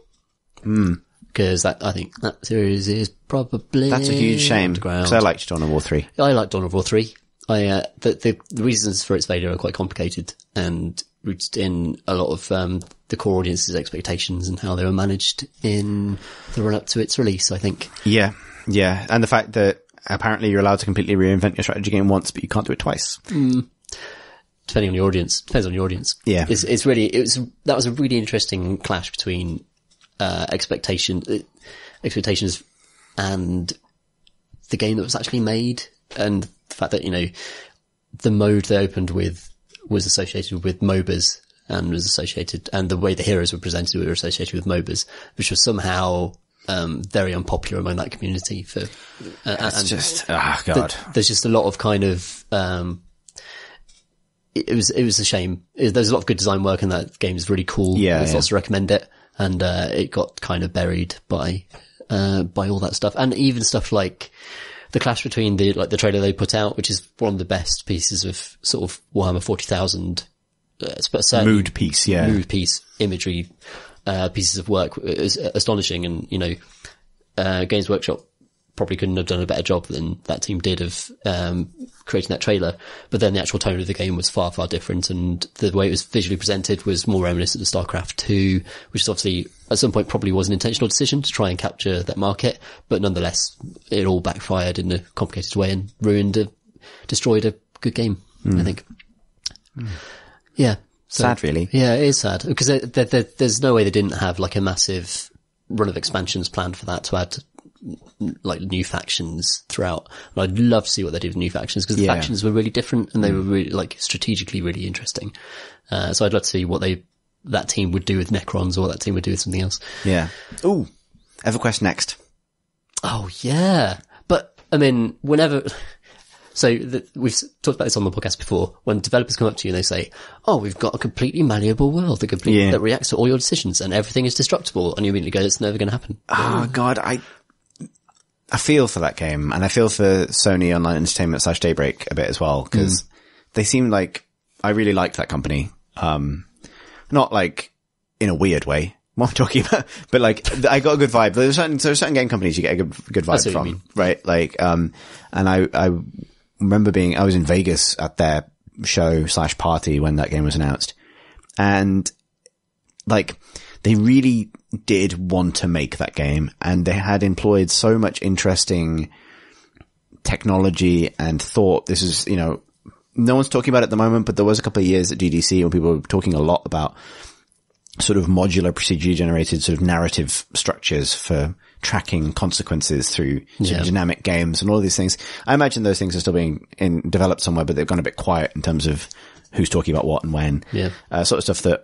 Because I think that series is probably... That's a huge shame. Because I liked Dawn of War 3. I like Dawn of War 3. The reasons for its failure are quite complicated and rooted in a lot of the core audience's expectations and how they were managed in the run up to its release, I think. Yeah. And the fact that apparently you're allowed to completely reinvent your strategy game once, but you can't do it twice. Depending on your audience. Depends on your audience. Yeah. That was a really interesting clash between expectations and the game that was actually made, and the fact that, the mode they opened with was associated with MOBAs and the way the heroes were presented were associated with MOBAs, which was somehow very unpopular among that community. God. There's just a lot of kind of it was a shame. There's a lot of good design work, and that game is really cool. Yeah, I'd also recommend it. And it got kind of buried by all that stuff, and even stuff like the clash between the trailer they put out, which is one of the best pieces of sort of Warhammer 40,000 mood piece, imagery, pieces of work is astonishing. And Games Workshop probably couldn't have done a better job than that team did of creating that trailer. But then the actual tone of the game was far, far different, and the way it was visually presented was more reminiscent of StarCraft 2, which is obviously at some point probably was an intentional decision to try and capture that market, but nonetheless it all backfired in a complicated way and destroyed a good game, I think. Yeah. So, sad, really. Yeah, it is sad because there's no way they didn't have like a massive run of expansions planned for that to add like new factions throughout. And I'd love to see what they did with new factions because the factions were really different and they were really like strategically really interesting. So I'd love to see what that team would do with Necrons or what that team would do with something else. Yeah. Ooh, EverQuest Next. Oh yeah. But I mean, we've talked about this on the podcast before. When developers come up to you and they say, "Oh, we've got a completely malleable world that reacts to all your decisions and everything is destructible," and you immediately go, "It's never going to happen." Oh God, I feel for that game, and I feel for Sony Online Entertainment / Daybreak a bit as well, because they seem like I really liked that company. Not like in a weird way. What I'm talking about, but like I got a good vibe. There's certain game companies you get a good vibe from, right? Like, and I remember I was in Vegas at their show / party when that game was announced. And like, they really did want to make that game, and they had employed so much interesting technology and thought. This is, no one's talking about it at the moment, but there was a couple of years at GDC when people were talking a lot about sort of modular procedurally generated sort of narrative structures for tracking consequences through sort of dynamic games and all these things. I imagine those things are still being developed somewhere, but they've gone a bit quiet in terms of who's talking about what and when. Yeah. Sort of stuff that,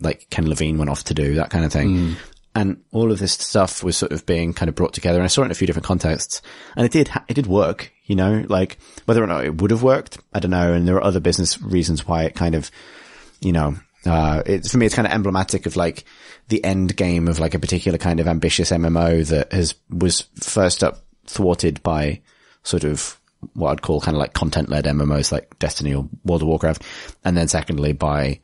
like Ken Levine went off to do, that kind of thing. And all of this stuff was sort of being kind of brought together, and I saw it in a few different contexts, and it did work, like whether or not it would have worked, I don't know. And there are other business reasons why it kind of, for me, it's kind of emblematic of like the end game of like a particular kind of ambitious MMO that was first up thwarted by sort of what I'd call kind of like content-led MMOs like Destiny or World of Warcraft. And then secondly by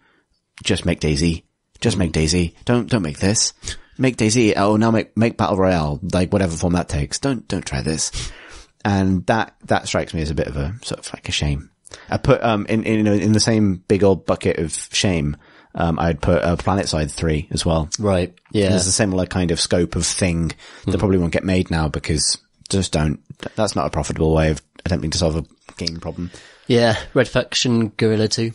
just make DayZ. Just make DayZ. Don't make this. Make DayZ. Oh, now make Battle Royale, like whatever form that takes. Don't try this. And that strikes me as a bit of a sort of like a shame. I put, in the same big old bucket of shame, I'd put PlanetSide 3 as well. Right. Yeah. There's a similar kind of scope of thing that probably won't get made now because that's not a profitable way of attempting to solve a game problem. Yeah. Red Faction Guerrilla 2.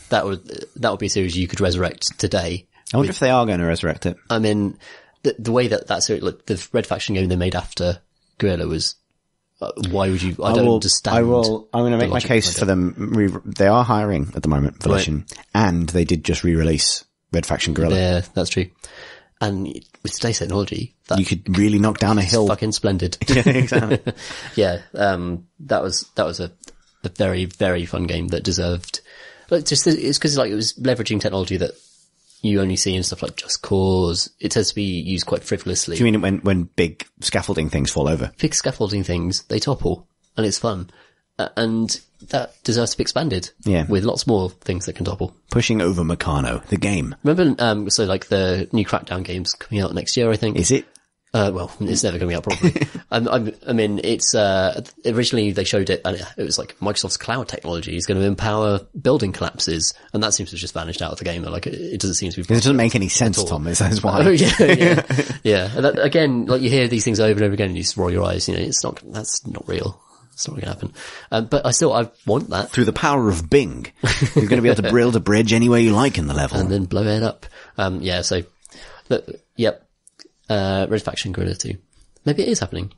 That would be a series you could resurrect today. I wonder if they are going to resurrect it. I mean, the way that series, like the Red Faction game they made after Guerrilla was, why would you? I don't understand. I'm going to make my case for them. They are hiring at the moment, Volition, and they did just re-release Red Faction Guerrilla. Yeah, that's true. And with today's technology, you could really knock down a hill. Fucking splendid. Yeah, exactly. Yeah, that was a very, very fun game that deserved. Like, it's because like it was leveraging technology that you only see in stuff like Just Cause. It tends to be used quite frivolously. Do you mean when big scaffolding things fall over? Big scaffolding things, they topple, and it's fun. And that deserves to be expanded. Yeah. With lots more things that can topple. Pushing over Meccano, the game. Remember, so like the new Crackdown game's coming out next year, I think. Is it? Well, it's never coming out properly. I mean, it's, originally they showed it and it was like Microsoft's cloud technology is going to empower building collapses, and that seems to have just vanished out of the game. Like, it doesn't seem to be. It doesn't make any sense, Tom, that's why. Oh, yeah. Yeah. And that, again, like you hear these things over and over again and you just roll your eyes, that's not real. It's not going to happen. But I want that. Through the power of Bing, you're going to be able to build a bridge anywhere you like in the level. And then blow it up. So, yep. Red Faction Guerrilla 2. Maybe it is happening.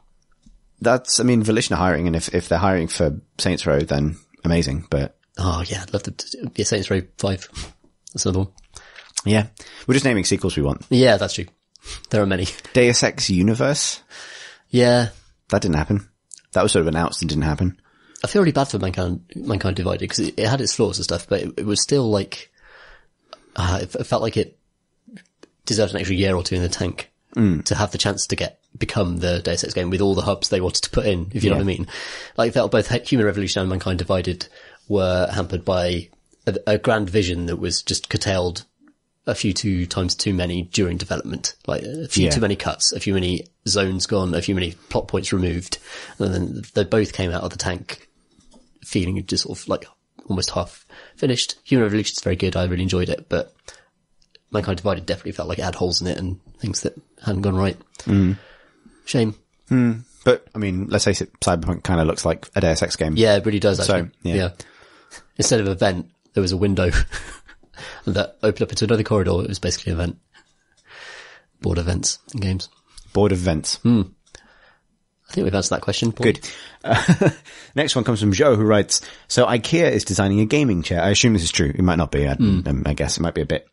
Volition are hiring, and if they're hiring for Saints Row, then amazing, but. Oh yeah, I'd love to, yeah, Saints Row 5. That's another one. Yeah. We're just naming sequels we want. Yeah, that's true. There are many. Deus Ex Universe? Yeah. That didn't happen. That was sort of announced and didn't happen. I feel really bad for Mankind Divided, because it had its flaws and stuff, but it was still like, it felt like it deserved an extra year or two in the tank. To have the chance to become the Deus Ex game with all the hubs they wanted to put in, if you know what I mean. Like, felt both Human Revolution and Mankind Divided were hampered by a grand vision that was just curtailed a few times too many during development, like a few too many cuts, a few many zones gone, a few many plot points removed. And then they both came out of the tank feeling just sort of like almost half finished. Human Revolution is very good. I really enjoyed it, but Mankind Divided definitely felt like it had holes in it and things that hadn't gone right. Shame. But, I mean, let's face it, Cyberpunk kind of looks like a Deus Ex game. Yeah, it really does, actually. So, yeah. Instead of a vent, there was a window that opened up into another corridor. It was basically a vent. Bored of vents in games. Bored of vents. I think we've answered that question, Paul. Good. Next one comes from Joe, who writes, so IKEA is designing a gaming chair. I assume this is true. It might not be. I guess it might be a bit.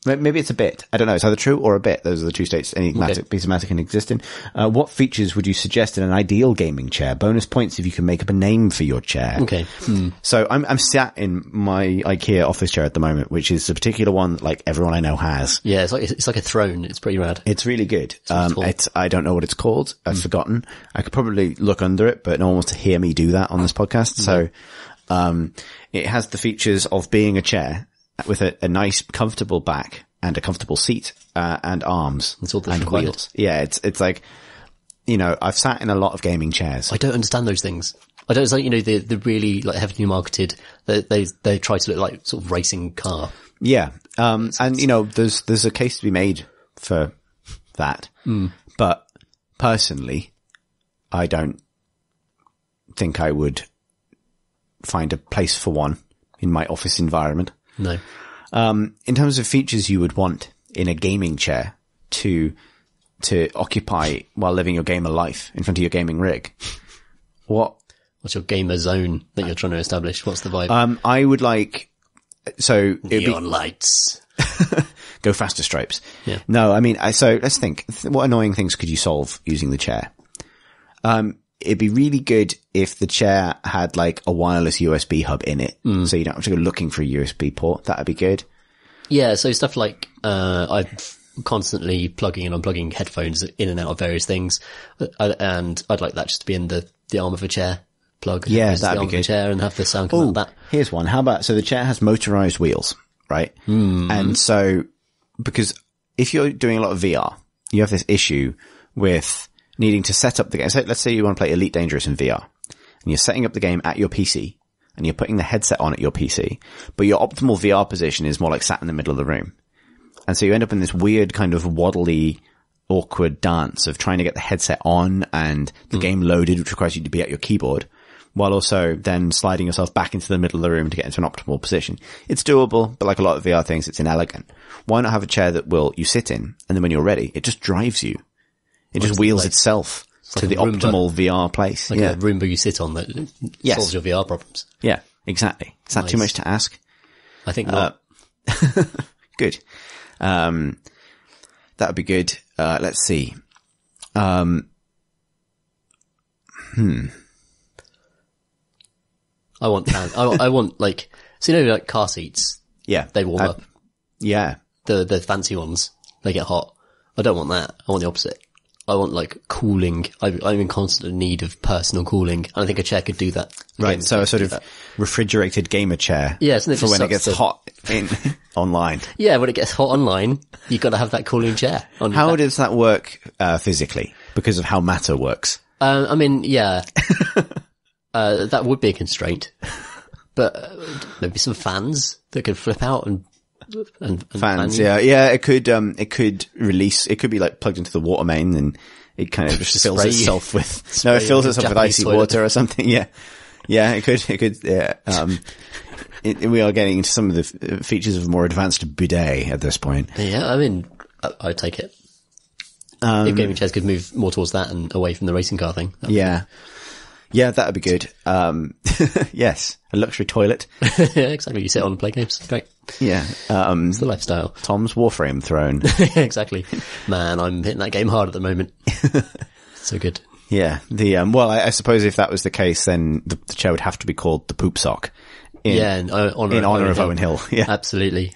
Maybe it's a bit. I don't know. It's either true or a bit. Those are the two states any piece of matter can exist in. What features would you suggest in an ideal gaming chair? Bonus points if you can make up a name for your chair. Okay. So I'm sat in my IKEA office chair at the moment, which is a particular one that like everyone I know has. Yeah, it's like a throne. It's pretty rad. It's really good. I don't know what it's called. I've forgotten. I could probably look under it, but no one wants to hear me do that on this podcast. So, it has the features of being a chair with a nice, comfortable back and a comfortable seat, and arms. It's all and weird. wheels. Yeah, it's like, I've sat in a lot of gaming chairs. I don't understand those things. I don't, it's like, the really, like, heavily marketed, they try to look like sort of racing car. Yeah. And, there's a case to be made for that. But personally, I don't think I would find a place for one in my office environment. No. In terms of features you would want in a gaming chair to occupy while living your gamer life in front of your gaming rig, what's your gamer zone that you're trying to establish? What's the vibe? I would like, so neon lights. Go faster stripes. Yeah. No, I mean, so let's think, what annoying things could you solve using the chair? It'd be really good if the chair had like a wireless USB hub in it. So you don't have to go looking for a USB port. That'd be good. Yeah. So stuff like, I'm constantly plugging and unplugging headphones in and out of various things. And I'd like that just to be in the arm of a chair plug. Yeah, that'd be good. Chair and have the sound come out of that. Here's one. How about, so the chair has motorized wheels, right? And so, because if you're doing a lot of VR, you have this issue with needing to set up the game. So let's say you want to play Elite Dangerous in VR and you're setting up the game at your PC and you're putting the headset on at your PC, but your optimal VR position is more like sat in the middle of the room. And so you end up in this weird kind of waddly, awkward dance of trying to get the headset on and the game loaded, which requires you to be at your keyboard, while also then sliding yourself back into the middle of the room to get into an optimal position. It's doable, but like a lot of VR things, it's inelegant. Why not have a chair that you sit in and then when you're ready, it just drives you. It just wheels itself to the optimal VR place. Like a Roomba you sit on that solves your VR problems. Yeah, exactly. Is that too much to ask? I think not. Good. That would be good. Let's see. I want like, so like car seats. Yeah. They warm up. Yeah. The fancy ones, they get hot. I don't want that. I want the opposite. I want like cooling. I'm in constant need of personal cooling. And I think a chair could do that. Right. So a sort of refrigerated gamer chair. Yeah. For when it gets hot online. Yeah. When it gets hot online, you've got to have that cooling chair on. How does that work, physically? Because of how matter works. I mean, yeah. That would be a constraint, but maybe some fans that could flip out and fans. Yeah. It could release, it could be like plugged into the water main and it kind of just fills itself with, it fills itself with icy water or something. Yeah. Yeah. It could, yeah. We are getting into some of the features of a more advanced bidet at this point. Yeah. I mean, I'd take it. If gaming chairs could move more towards that and away from the racing car thing. Yeah. Yeah, that'd be good. Yes, a luxury toilet. Yeah, exactly. You sit on and play games. Great. Yeah. It's the lifestyle. Tom's Warframe throne. Yeah, exactly. Man, I'm hitting that game hard at the moment. So good. Yeah. Well, I suppose if that was the case, then the chair would have to be called the Püpsok. In honor of Owen Hill. Yeah. Absolutely.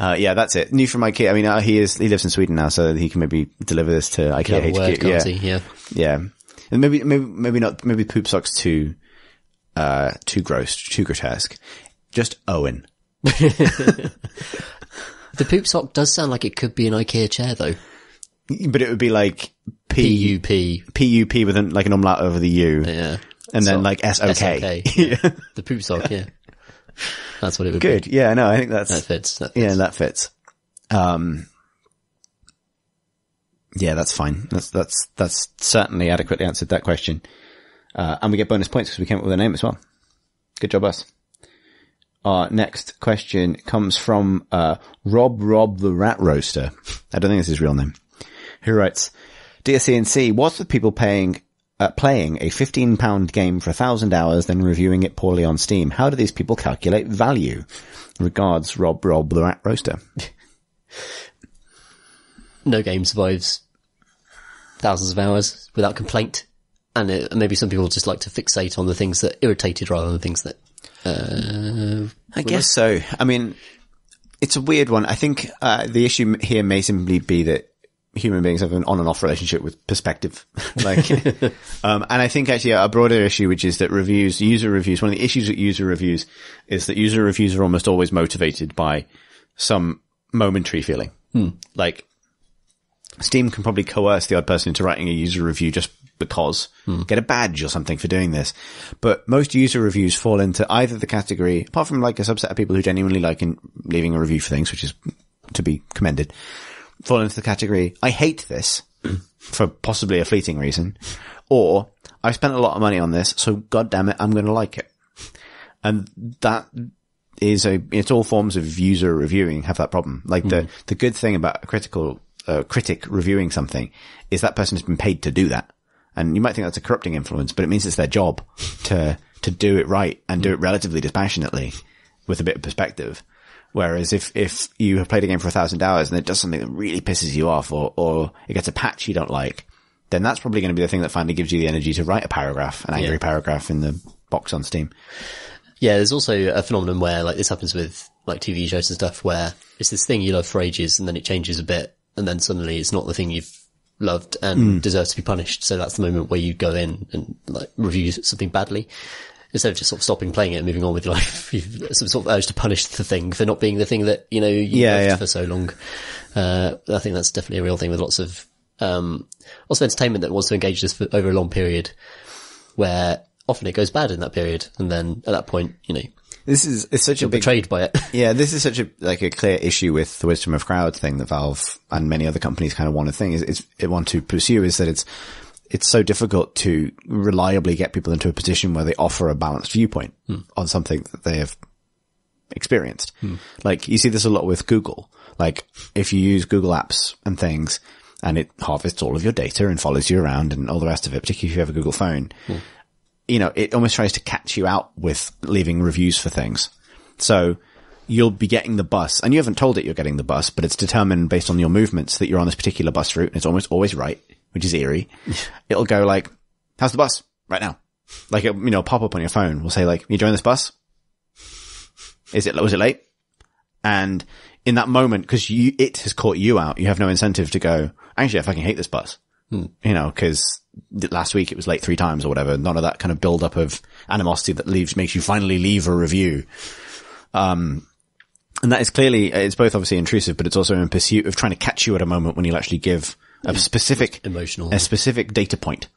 Yeah, that's it. New from IKEA. I mean, he lives in Sweden now, so he can maybe deliver this to IKEA HQ. Word, can't he? Yeah. Yeah. And maybe not, maybe Püpsok's too gross, too grotesque. Just Owen. The Püpsok does sound like it could be an Ikea chair, though. But it would be like P-U-P. P-U-P with like an umlaut over the U. Yeah. And then like S-O-K. Yeah. The Püpsok, yeah. That's what it would be. Good. Yeah, no, I think that fits. Yeah, that fits. Yeah, that's fine. That's certainly adequately answered that question. And we get bonus points because we came up with a name as well. Good job, us. Our next question comes from, Rob the Rat Roaster. I don't think this is his real name. Who writes, Dear CNC, what's with people playing a £15 game for 1,000 hours, then reviewing it poorly on Steam? How do these people calculate value? Regards, Rob the Rat Roaster. No game survives thousands of hours without complaint. And maybe some people just like to fixate on the things that irritated rather than the things that, I guess so. I mean, it's a weird one. I think, the issue here may simply be that human beings have an on and off relationship with perspective. Like, and I think actually a broader issue, which is that user reviews, one of the issues with user reviews is that user reviews are almost always motivated by some momentary feeling. Like, Steam can probably coerce the odd person into writing a user review just because, get a badge or something for doing this. But most user reviews fall into either the category, apart from like a subset of people who genuinely like in leaving a review for things, which is to be commended, fall into the category, I hate this for possibly a fleeting reason, or I've spent a lot of money on this, so god damn it, I'm going to like it. And that is it's all forms of user reviewing have that problem. Like the good thing about a critic reviewing something is that person has been paid to do that. And you might think that's a corrupting influence, but it means it's their job to do it right and do it relatively dispassionately with a bit of perspective. Whereas if you have played a game for 1,000 hours and it does something that really pisses you off or it gets a patch you don't like, then that's probably going to be the thing that finally gives you the energy to write an angry paragraph in the box on Steam. Yeah, there's also a phenomenon where like this happens with like TV shows and stuff where it's this thing you love for ages and then it changes a bit and then suddenly it's not the thing you've loved and deserves to be punished. So that's the moment where you go in and like review something badly. Instead of just sort of stopping playing it and moving on with your life, you've some sort of urge to punish the thing for not being the thing that, you loved for so long. I think that's definitely a real thing with lots of entertainment that wants to engage this for over a long period where often it goes bad in that period. And then at that point, it's such a big betrayed by it. Yeah. This is such a clear issue with the wisdom of crowd thing that Valve and many other companies kind of want to pursue is that it's so difficult to reliably get people into a position where they offer a balanced viewpoint on something that they have experienced. Like you see this a lot with Google. Like if you use Google Apps and things and it harvests all of your data and follows you around and all the rest of it, particularly if you have a Google phone, it almost tries to catch you out with leaving reviews for things. So you'll be getting the bus and you haven't told it you're getting the bus, but it's determined based on your movements that you're on this particular bus route and it's almost always right, which is eerie. It'll go like, how's the bus right now? Like, a pop-up on your phone will say like, you join this bus? Was it late? And in that moment, cause it has caught you out, you have no incentive to go, actually, I fucking hate this bus. Cause last week it was late 3 times or whatever. None of that kind of build up of animosity that makes you finally leave a review. And that is clearly, it's both obviously intrusive, but it's also in pursuit of trying to catch you at a moment when you'll actually give a specific data point.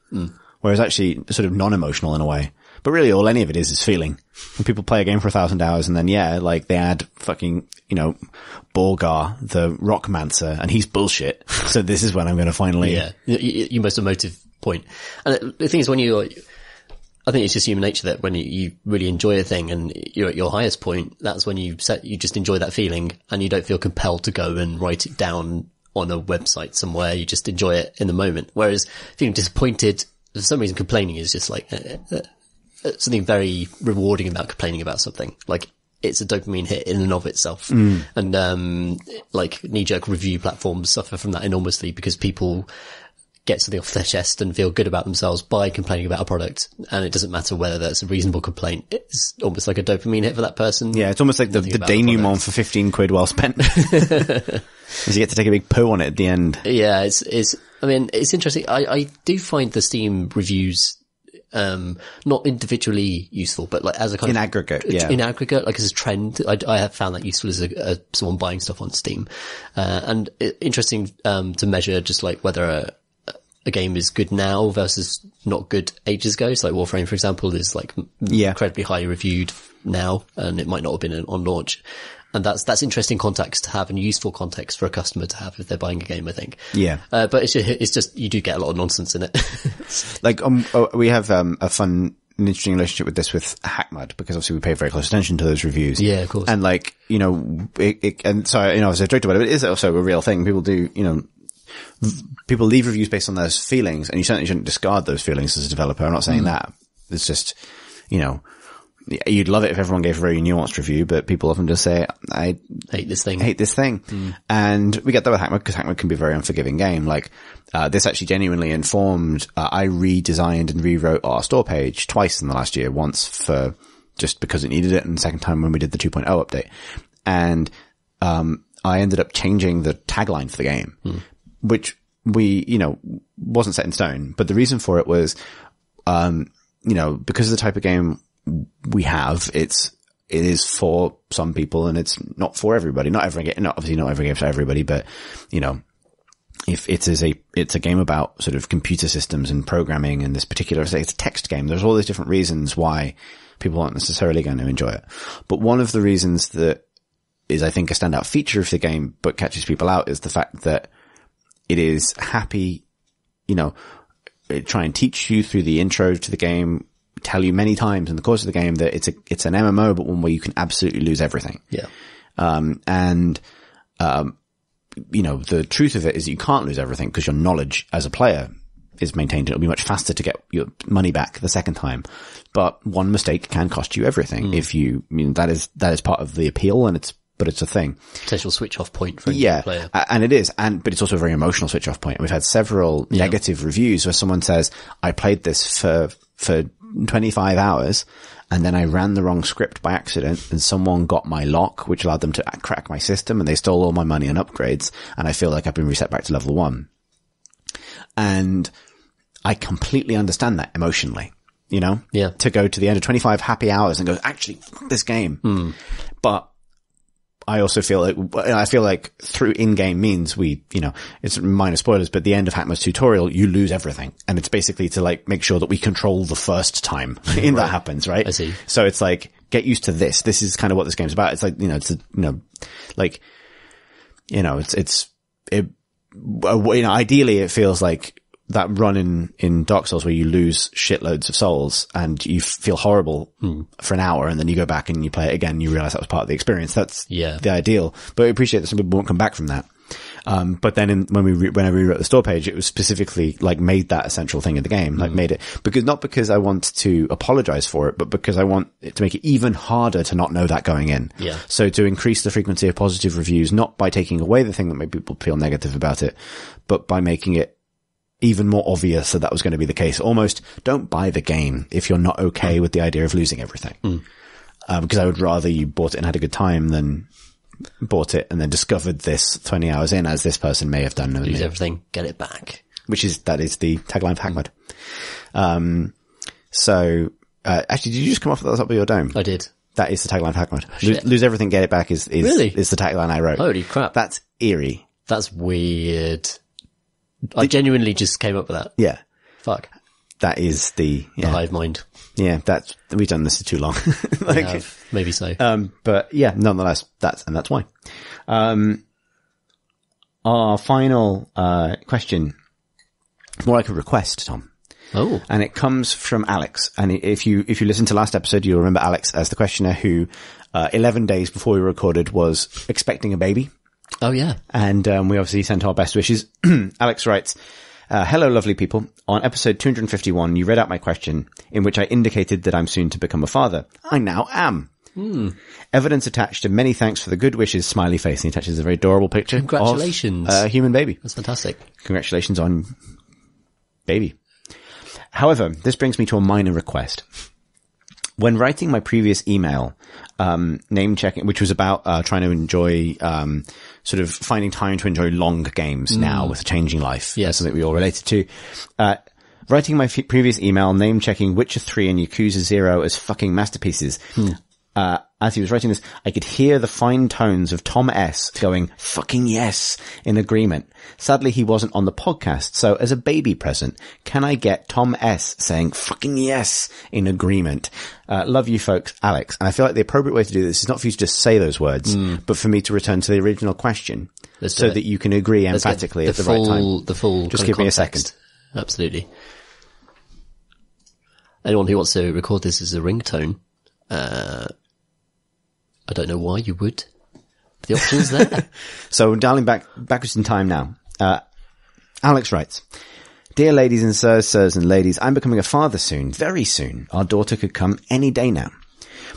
Whereas actually sort of non-emotional in a way. But really all any of it is feeling. When people play a game for 1,000 hours and then they add fucking, Borgar, the Rockmancer, and he's bullshit. So this is when I'm going to finally. Yeah. Your most emotive point. And the thing is I think it's just human nature that when you really enjoy a thing and you're at your highest point, that's when you just enjoy that feeling and you don't feel compelled to go and write it down on a website somewhere. You just enjoy it in the moment. Whereas feeling disappointed, for some reason complaining is just like something very rewarding about complaining about something. Like it's a dopamine hit in and of itself. And like knee-jerk review platforms suffer from that enormously because people get something off their chest and feel good about themselves by complaining about a product. And it doesn't matter whether that's a reasonable complaint. It's almost like a dopamine hit for that person. Yeah, it's almost like the denouement for 15 quid well spent. Because you get to take a big poo on it at the end. Yeah, it's interesting. I do find the Steam reviews, not individually useful, but like as a kind In of aggregate, yeah. in aggregate, like as a trend. I have found that useful as someone buying stuff on Steam, and interesting to measure just like whether a game is good now versus not good ages ago. So like Warframe, for example, is like incredibly highly reviewed now, and it might not have been on launch. And that's interesting context to have and useful context for a customer to have if they're buying a game, I think. Yeah. But it's just, you do get a lot of nonsense in it. Like, we have, a fun and interesting relationship with this with Hackmud, because obviously we pay very close attention to those reviews. Yeah, of course. And like, you know, and so, you know, as I joked about it, it is also a real thing. People do, you know, people leave reviews based on those feelings, and you certainly shouldn't discard those feelings as a developer. I'm not saying that. It's just, you know, you'd love it if everyone gave a very nuanced review, but people often just say, I hate this thing. And we get that with Hackmud, because Hackmud can be a very unforgiving game. Like, this actually genuinely informed, I redesigned and rewrote our store page twice in the last year. Once just because it needed it, and the second time when we did the 2.0 update. And, I ended up changing the tagline for the game, which you know, wasn't set in stone. But the reason for it was, you know, because of the type of game we have, it is for some people, and it's not for everybody. Obviously not every game for everybody, but you know, if it's a game about sort of computer systems and programming, and this particular, say it's a text game, there's all these different reasons why people aren't necessarily going to enjoy it. But one of the reasons that is, I think, a standout feature of the game, but catches people out, is the fact that it is happy, you know, try and teach you through the intro to the game, tell you many times in the course of the game that it's an MMO, but one where you can absolutely lose everything. Yeah. You know, the truth of it is that you can't lose everything, because your knowledge as a player is maintained. It'll be much faster to get your money back the second time. But one mistake can cost you everything. That is part of the appeal, and but it's a thing. Potential switch off point for a player. And it is. But it's also a very emotional switch off point. We've had several negative reviews where someone says, I played this for 25 hours, and then I ran the wrong script by accident, and someone got my lock, which allowed them to crack my system, and they stole all my money and upgrades, and I feel like I've been reset back to level 1. And I completely understand that emotionally, you know? Yeah. To go to the end of 25 happy hours and go, actually, fuck this game. But I also feel like through in-game means you know, it's minor spoilers, but at the end of Hackmud's tutorial, you lose everything. And it's basically to like make sure that we control the first time that happens, right? I see. So it's like, get used to this. This is kind of what this game's about. It's like, you know, ideally it feels like that run in Dark Souls where you lose shitloads of souls and you feel horrible for an hour, and then you go back and you play it again and you realize that was part of the experience. That's the ideal. But I appreciate that some people won't come back from that. But then when I rewrote the store page, it was specifically like made that a central thing in the game, like made it, not because I want to apologize for it, but because I want it to make it even harder to not know that going in. Yeah. So to increase the frequency of positive reviews, not by taking away the thing that made people feel negative about it, but by making it even more obvious that was going to be the case. Almost don't buy the game if you're not okay with the idea of losing everything. Because I would rather you bought it and had a good time than bought it and then discovered this 20 hours in, as this person may have done. Lose everything, get it back. That is the tagline for Hackmud. Actually, did you just come off the top of your dome? I did. That is the tagline for Hackmud. Lose everything, get it back is the tagline I wrote. Holy crap. That's eerie. That's weird. I genuinely just came up with that. Yeah. Fuck. That is the hive mind. Yeah, we've done this for too long. Maybe so. But yeah, nonetheless, that's why. Our final, question, more like a request, Tom. Oh. And it comes from Alex. And if you listen to last episode, you'll remember Alex as the questioner who, 11 days before we recorded was expecting a baby. Oh yeah. And, we obviously sent our best wishes. Alex writes, hello, lovely people. On episode 251, you read out my question in which I indicated that I'm soon to become a father. I now am. Evidence attached, and many thanks for the good wishes, smiley face. And he attaches a very adorable picture. Congratulations. Of a human baby. That's fantastic. Congratulations on baby. However, this brings me to a minor request. When writing my previous email, name checking, which was about, trying to enjoy, sort of finding time to enjoy long games now with a changing life. Yes. Something we all related to. Writing my previous email, name-checking Witcher 3 and Yakuza 0 as fucking masterpieces. As he was writing this, I could hear the fine tones of Tom S. going, fucking yes, in agreement. Sadly, he wasn't on the podcast, so as a baby present, can I get Tom S. saying, fucking yes, in agreement? Love you folks, Alex. And I feel like the appropriate way to do this is not for you to just say those words, but for me to return to the original question, so that you can agree emphatically at the right time. The full just give me a second. Absolutely. Anyone who wants to record this as a ringtone, I don't know why you would. But the option's there. So dialing backwards in time now. Alex writes, Dear ladies and sirs and ladies, I'm becoming a father soon, very soon. Our daughter could come any day now.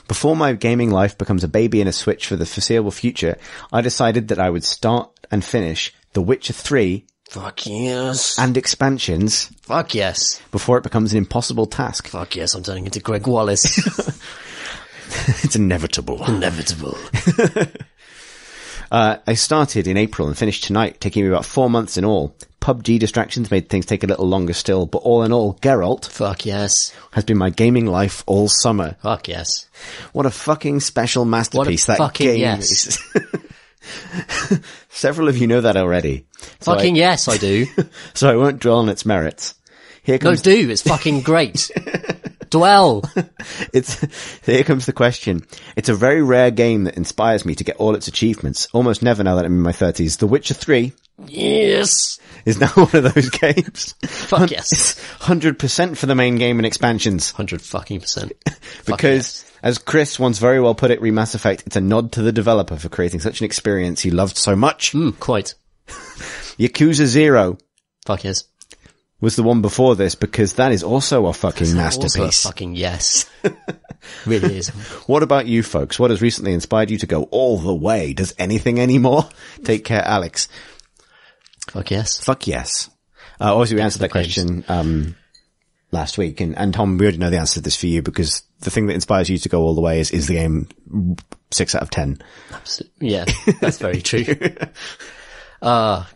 Before my gaming life becomes a baby and a Switch for the foreseeable future, I decided that I would start and finish The Witcher 3 Fuck yes. and expansions. Fuck yes. Before it becomes an impossible task. Fuck yes, I'm turning into Greg Wallace. It's inevitable. Inevitable. I started in April and finished tonight, taking me about 4 months in all. PUBG distractions made things take a little longer still, but all in all, Geralt. Fuck yes. Has been my gaming life all summer. Fuck yes. What a fucking special masterpiece that game is. Several of you know that already. Fucking yes, I do. So I won't dwell on its merits. Here comes it's fucking great. Dwell. Here comes the question. It's a very rare game that inspires me to get all its achievements. Almost never now that I'm in my 30s. The Witcher 3. Yes. Is now one of those games. Fuck yes. 100% for the main game and expansions. 100% Because, as Chris once very well put it, Mass Effect, it's a nod to the developer for creating such an experience he loved so much. Quite. Yakuza 0. Fuck yes. Was the one before this, because that is also a fucking masterpiece. Also a fucking yes. Really is. What about you folks? What has recently inspired you to go all the way? Does anything anymore? Take care, Alex. Fuck yes. Fuck yes. Obviously we answered that question, last week. And Tom, we already know the answer to this for you, because the thing that inspires you to go all the way is the game 6 out of 10. Absolutely. Yeah, that's very true.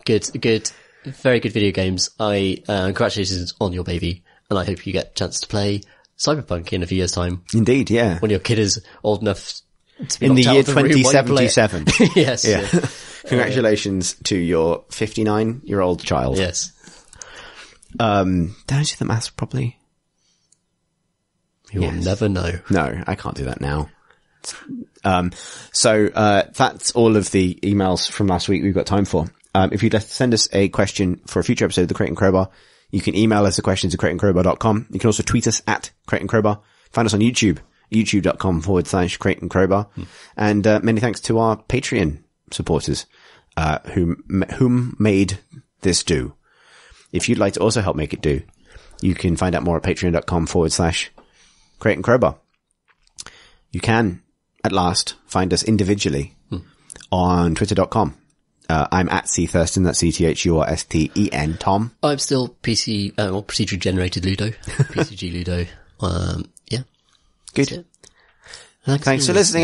Good. Very good video games. Congratulations on your baby, and I hope you get a chance to play Cyberpunk in a few years' time. Indeed, yeah. When your kid is old enough to be in the locked year out of the room while you play it. 2077. Yes. Yeah. Congratulations to your 59-year-old child. Yes. Did I do the maths properly? You will never know. No, I can't do that now. So that's all of the emails from last week we've got time for. If you'd like to send us a question for a future episode of the Crate and Crowbar, you can email us the questions at crateandcrowbar.com. You can also tweet us at Crate and Crowbar. Find us on YouTube, youtube.com/Crate and Crowbar. And many thanks to our Patreon supporters, whom made this do. If you'd like to also help make it do, you can find out more at patreon.com/Crate and Crowbar. You can, at last, find us individually on twitter.com. I'm at C Thurston, that's CTHURSTEN, Tom. I'm still procedurally generated Ludo. PCG Ludo. Yeah. Good. Thanks for listening.